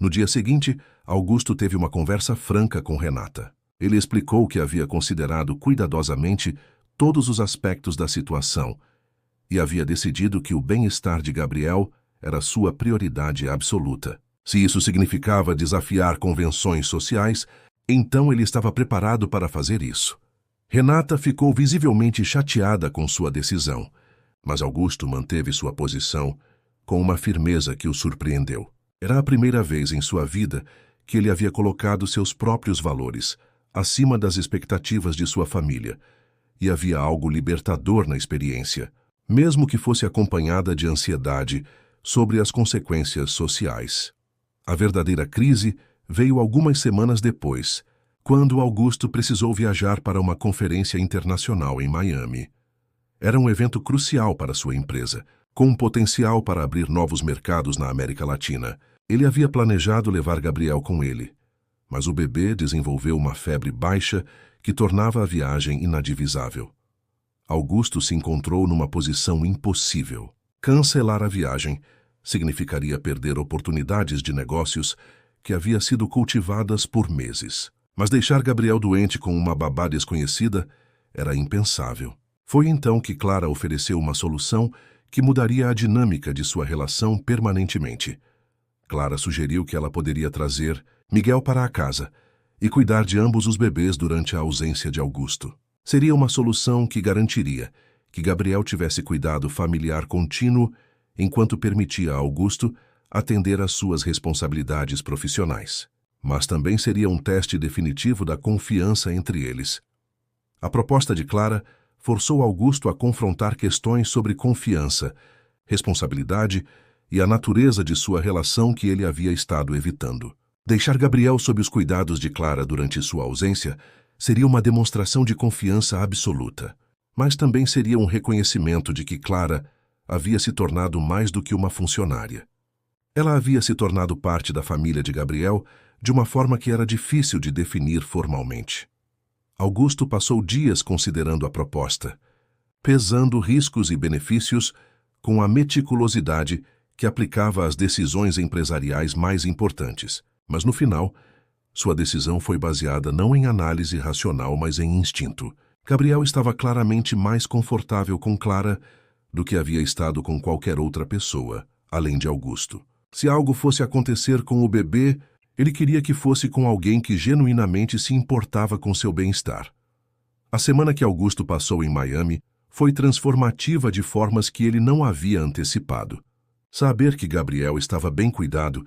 S1: No dia seguinte, Augusto teve uma conversa franca com Renata. Ele explicou que havia considerado cuidadosamente todos os aspectos da situação e havia decidido que o bem-estar de Gabriel era sua prioridade absoluta. Se isso significava desafiar convenções sociais, então ele estava preparado para fazer isso. Renata ficou visivelmente chateada com sua decisão, mas Augusto manteve sua posição com uma firmeza que o surpreendeu. Era a primeira vez em sua vida que ele havia colocado seus próprios valores acima das expectativas de sua família, e havia algo libertador na experiência, mesmo que fosse acompanhada de ansiedade sobre as consequências sociais. A verdadeira crise veio algumas semanas depois, quando Augusto precisou viajar para uma conferência internacional em Miami. Era um evento crucial para sua empresa, com um potencial para abrir novos mercados na América Latina. Ele havia planejado levar Gabriel com ele, mas o bebê desenvolveu uma febre baixa que tornava a viagem inadivisável. Augusto se encontrou numa posição impossível. Cancelar a viagem significaria perder oportunidades de negócios que haviam sido cultivadas por meses. Mas deixar Gabriel doente com uma babá desconhecida era impensável. Foi então que Clara ofereceu uma solução que mudaria a dinâmica de sua relação permanentemente. Clara sugeriu que ela poderia trazer Miguel para a casa e cuidar de ambos os bebês durante a ausência de Augusto. Seria uma solução que garantiria que Gabriel tivesse cuidado familiar contínuo enquanto permitia a Augusto atender às suas responsabilidades profissionais. Mas também seria um teste definitivo da confiança entre eles. A proposta de Clara forçou Augusto a confrontar questões sobre confiança, responsabilidade e a natureza de sua relação que ele havia estado evitando. Deixar Gabriel sob os cuidados de Clara durante sua ausência seria uma demonstração de confiança absoluta, mas também seria um reconhecimento de que Clara havia se tornado mais do que uma funcionária. Ela havia se tornado parte da família de Gabriel de uma forma que era difícil de definir formalmente. Augusto passou dias considerando a proposta, pesando riscos e benefícios com a meticulosidade que aplicava às decisões empresariais mais importantes. Mas no final, sua decisão foi baseada não em análise racional, mas em instinto. Gabriel estava claramente mais confortável com Clara do que havia estado com qualquer outra pessoa, além de Augusto. Se algo fosse acontecer com o bebê, ele queria que fosse com alguém que genuinamente se importava com seu bem-estar. A semana que Augusto passou em Miami foi transformativa de formas que ele não havia antecipado. Saber que Gabriel estava bem cuidado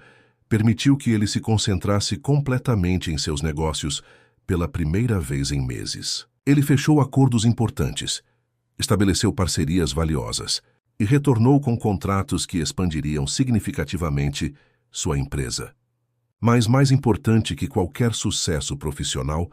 S1: permitiu que ele se concentrasse completamente em seus negócios pela primeira vez em meses. Ele fechou acordos importantes, estabeleceu parcerias valiosas e retornou com contratos que expandiriam significativamente sua empresa. Mas mais importante que qualquer sucesso profissional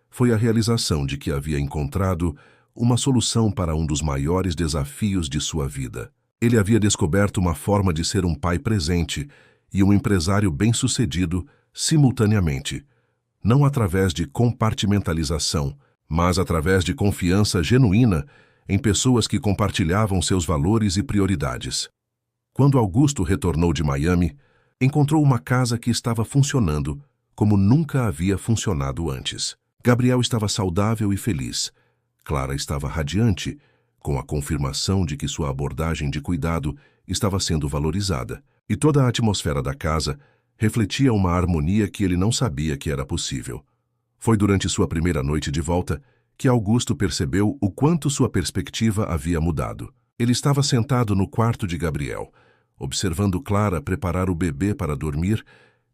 S1: foi a realização de que havia encontrado uma solução para um dos maiores desafios de sua vida. Ele havia descoberto uma forma de ser um pai presente e um empresário bem-sucedido simultaneamente, não através de compartimentalização, mas através de confiança genuína em pessoas que compartilhavam seus valores e prioridades. Quando Augusto retornou de Miami, encontrou uma casa que estava funcionando como nunca havia funcionado antes. Gabriel estava saudável e feliz. Clara estava radiante, com a confirmação de que sua abordagem de cuidado estava sendo valorizada. E toda a atmosfera da casa refletia uma harmonia que ele não sabia que era possível. Foi durante sua primeira noite de volta que Augusto percebeu o quanto sua perspectiva havia mudado. Ele estava sentado no quarto de Gabriel, observando Clara preparar o bebê para dormir,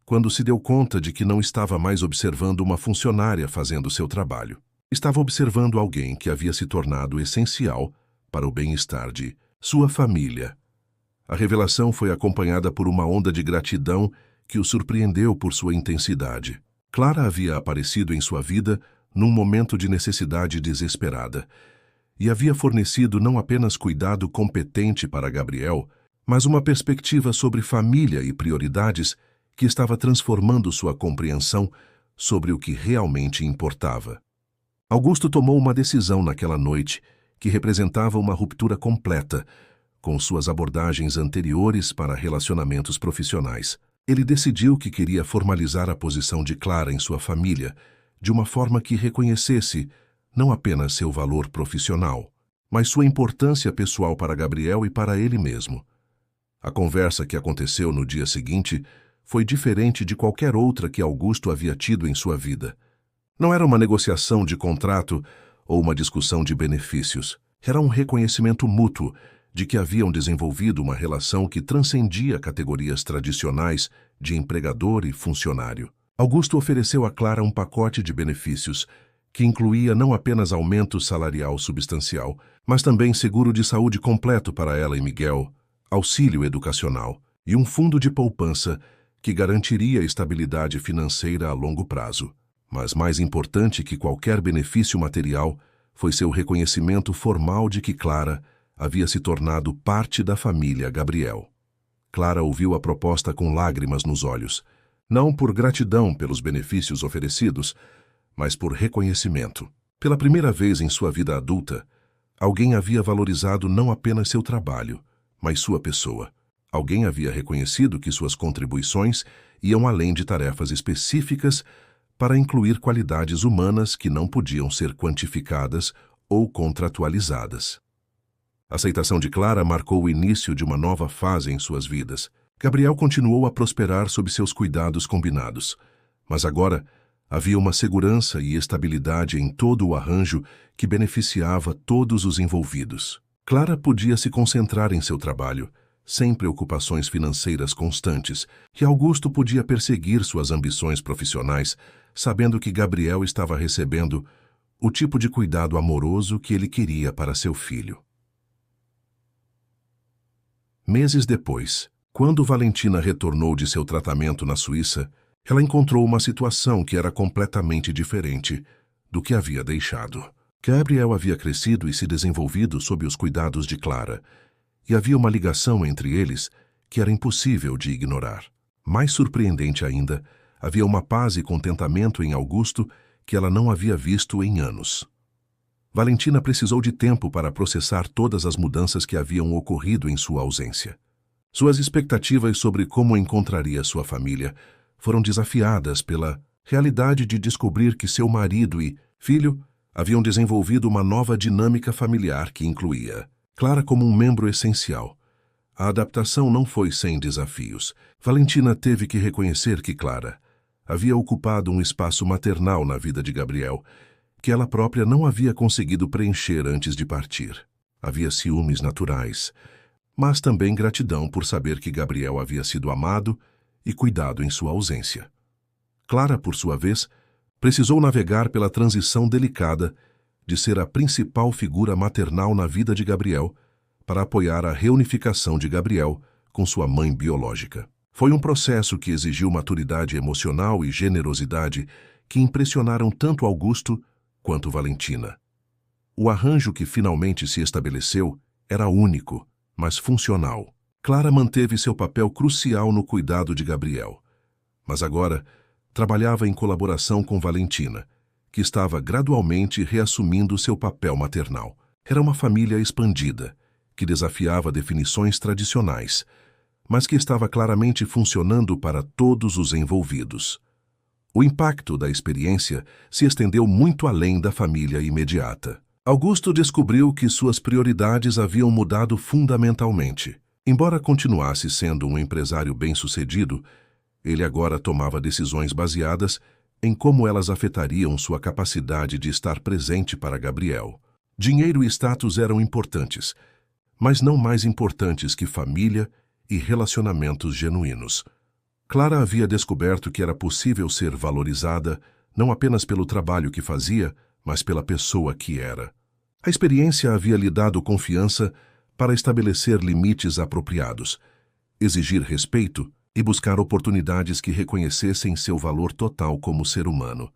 S1: quando se deu conta de que não estava mais observando uma funcionária fazendo seu trabalho. Estava observando alguém que havia se tornado essencial para o bem-estar de sua família. A revelação foi acompanhada por uma onda de gratidão que o surpreendeu por sua intensidade. Clara havia aparecido em sua vida num momento de necessidade desesperada e havia fornecido não apenas cuidado competente para Gabriel, mas uma perspectiva sobre família e prioridades que estava transformando sua compreensão sobre o que realmente importava. Augusto tomou uma decisão naquela noite que representava uma ruptura completa com suas abordagens anteriores para relacionamentos profissionais. Ele decidiu que queria formalizar a posição de Clara em sua família de uma forma que reconhecesse não apenas seu valor profissional, mas sua importância pessoal para Gabriel e para ele mesmo. A conversa que aconteceu no dia seguinte foi diferente de qualquer outra que Augusto havia tido em sua vida. Não era uma negociação de contrato ou uma discussão de benefícios. Era um reconhecimento mútuo de que haviam desenvolvido uma relação que transcendia categorias tradicionais de empregador e funcionário. Augusto ofereceu a Clara um pacote de benefícios que incluía não apenas aumento salarial substancial, mas também seguro de saúde completo para ela e Miguel, auxílio educacional e um fundo de poupança que garantiria estabilidade financeira a longo prazo. Mas mais importante que qualquer benefício material foi seu reconhecimento formal de que Clara havia se tornado parte da família Gabriel. Clara ouviu a proposta com lágrimas nos olhos, não por gratidão pelos benefícios oferecidos, mas por reconhecimento. Pela primeira vez em sua vida adulta, alguém havia valorizado não apenas seu trabalho, mas sua pessoa. Alguém havia reconhecido que suas contribuições iam além de tarefas específicas para incluir qualidades humanas que não podiam ser quantificadas ou contratualizadas. A aceitação de Clara marcou o início de uma nova fase em suas vidas. Gabriel continuou a prosperar sob seus cuidados combinados, mas agora havia uma segurança e estabilidade em todo o arranjo que beneficiava todos os envolvidos. Clara podia se concentrar em seu trabalho, sem preocupações financeiras constantes, e Augusto podia perseguir suas ambições profissionais, sabendo que Gabriel estava recebendo o tipo de cuidado amoroso que ele queria para seu filho. Meses depois, quando Valentina retornou de seu tratamento na Suíça, ela encontrou uma situação que era completamente diferente do que havia deixado. Gabriel havia crescido e se desenvolvido sob os cuidados de Clara, e havia uma ligação entre eles que era impossível de ignorar. Mais surpreendente ainda, havia uma paz e contentamento em Augusto que ela não havia visto em anos. Valentina precisou de tempo para processar todas as mudanças que haviam ocorrido em sua ausência. Suas expectativas sobre como encontraria sua família foram desafiadas pela realidade de descobrir que seu marido e filho haviam desenvolvido uma nova dinâmica familiar que incluía Clara como um membro essencial. A adaptação não foi sem desafios. Valentina teve que reconhecer que Clara havia ocupado um espaço maternal na vida de Gabriel, que ela própria não havia conseguido preencher antes de partir. Havia ciúmes naturais, mas também gratidão por saber que Gabriel havia sido amado e cuidado em sua ausência. Clara, por sua vez, precisou navegar pela transição delicada de ser a principal figura maternal na vida de Gabriel para apoiar a reunificação de Gabriel com sua mãe biológica. Foi um processo que exigiu maturidade emocional e generosidade que impressionaram tanto Augusto quanto Valentina. O arranjo que finalmente se estabeleceu era único, mas funcional. Clara manteve seu papel crucial no cuidado de Gabriel, mas agora trabalhava em colaboração com Valentina, que estava gradualmente reassumindo seu papel maternal. Era uma família expandida, que desafiava definições tradicionais, mas que estava claramente funcionando para todos os envolvidos. O impacto da experiência se estendeu muito além da família imediata. Augusto descobriu que suas prioridades haviam mudado fundamentalmente. Embora continuasse sendo um empresário bem-sucedido, ele agora tomava decisões baseadas em como elas afetariam sua capacidade de estar presente para Gabriel. Dinheiro e status eram importantes, mas não mais importantes que família e relacionamentos genuínos. Clara havia descoberto que era possível ser valorizada não apenas pelo trabalho que fazia, mas pela pessoa que era. A experiência havia lhe dado confiança para estabelecer limites apropriados, exigir respeito e buscar oportunidades que reconhecessem seu valor total como ser humano.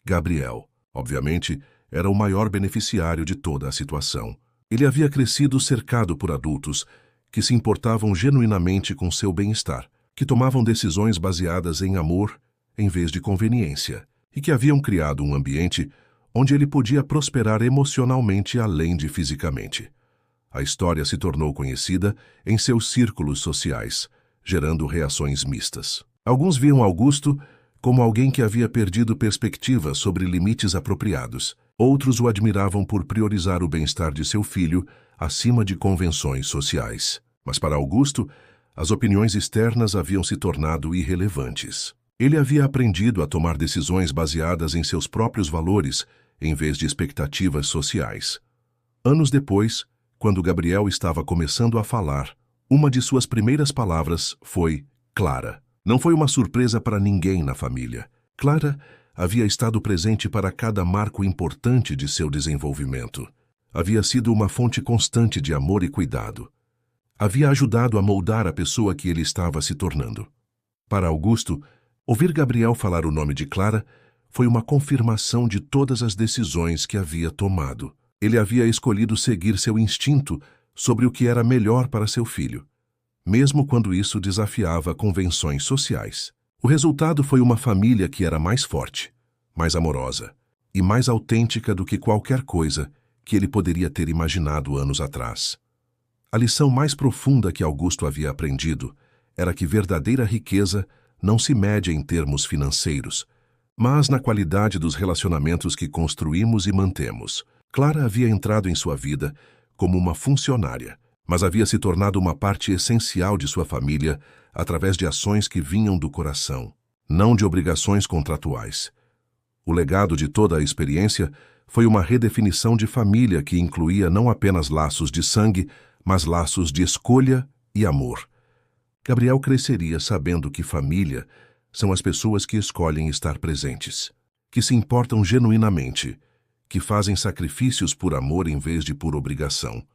S1: Gabriel, obviamente, era o maior beneficiário de toda a situação. Ele havia crescido cercado por adultos que se importavam genuinamente com seu bem-estar, que tomavam decisões baseadas em amor em vez de conveniência, e que haviam criado um ambiente onde ele podia prosperar emocionalmente além de fisicamente. A história se tornou conhecida em seus círculos sociais, gerando reações mistas. Alguns viam Augusto como alguém que havia perdido perspectiva sobre limites apropriados. Outros o admiravam por priorizar o bem-estar de seu filho acima de convenções sociais. Mas para Augusto, as opiniões externas haviam se tornado irrelevantes. Ele havia aprendido a tomar decisões baseadas em seus próprios valores, em vez de expectativas sociais. Anos depois, quando Gabriel estava começando a falar, uma de suas primeiras palavras foi Clara. Não foi uma surpresa para ninguém na família. Clara havia estado presente para cada marco importante de seu desenvolvimento. Havia sido uma fonte constante de amor e cuidado. Havia ajudado a moldar a pessoa que ele estava se tornando. Para Augusto, ouvir Gabriel falar o nome de Clara foi uma confirmação de todas as decisões que havia tomado. Ele havia escolhido seguir seu instinto sobre o que era melhor para seu filho, mesmo quando isso desafiava convenções sociais. O resultado foi uma família que era mais forte, mais amorosa e mais autêntica do que qualquer coisa que ele poderia ter imaginado anos atrás. A lição mais profunda que Augusto havia aprendido era que verdadeira riqueza não se mede em termos financeiros, mas na qualidade dos relacionamentos que construímos e mantemos. Clara havia entrado em sua vida como uma funcionária, mas havia se tornado uma parte essencial de sua família através de ações que vinham do coração, não de obrigações contratuais. O legado de toda a experiência foi uma redefinição de família que incluía não apenas laços de sangue, mas laços de escolha e amor. Gabriel cresceria sabendo que família são as pessoas que escolhem estar presentes, que se importam genuinamente, que fazem sacrifícios por amor em vez de por obrigação.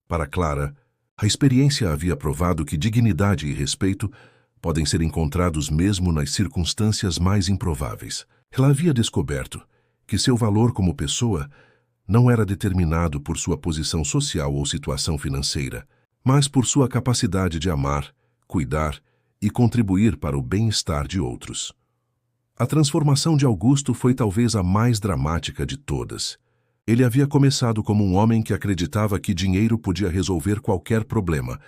S1: Para Clara, a experiência havia provado que dignidade e respeito podem ser encontrados mesmo nas circunstâncias mais improváveis. Ela havia descoberto que seu valor como pessoa não era determinado por sua posição social ou situação financeira, mas por sua capacidade de amar, cuidar e contribuir para o bem-estar de outros. A transformação de Augusto foi talvez a mais dramática de todas. Ele havia começado como um homem que acreditava que dinheiro podia resolver qualquer problema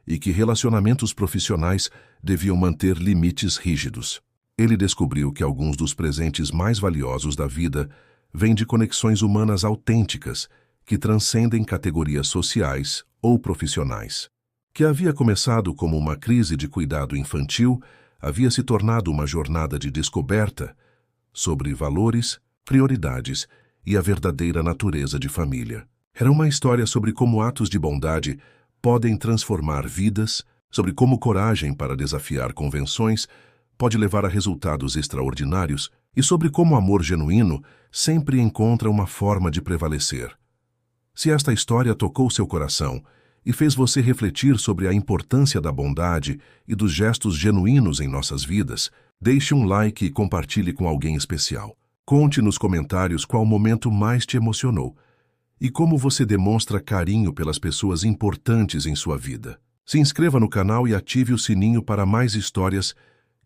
S1: e que relacionamentos profissionais deviam manter limites rígidos. Ele descobriu que alguns dos presentes mais valiosos da vida vêm de conexões humanas autênticas que transcendem categorias sociais ou profissionais. Que havia começado como uma crise de cuidado infantil, havia se tornado uma jornada de descoberta sobre valores, prioridades e a verdadeira natureza de família. Era uma história sobre como atos de bondade podem transformar vidas, sobre como coragem para desafiar convenções pode levar a resultados extraordinários e sobre como amor genuíno sempre encontra uma forma de prevalecer. Se esta história tocou seu coração e fez você refletir sobre a importância da bondade e dos gestos genuínos em nossas vidas, deixe um like e compartilhe com alguém especial. Conte nos comentários qual momento mais te emocionou e como você demonstra carinho pelas pessoas importantes em sua vida. Se inscreva no canal e ative o sininho para mais histórias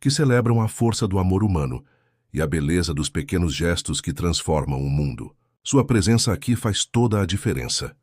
S1: que celebram a força do amor humano e a beleza dos pequenos gestos que transformam o mundo. Sua presença aqui faz toda a diferença.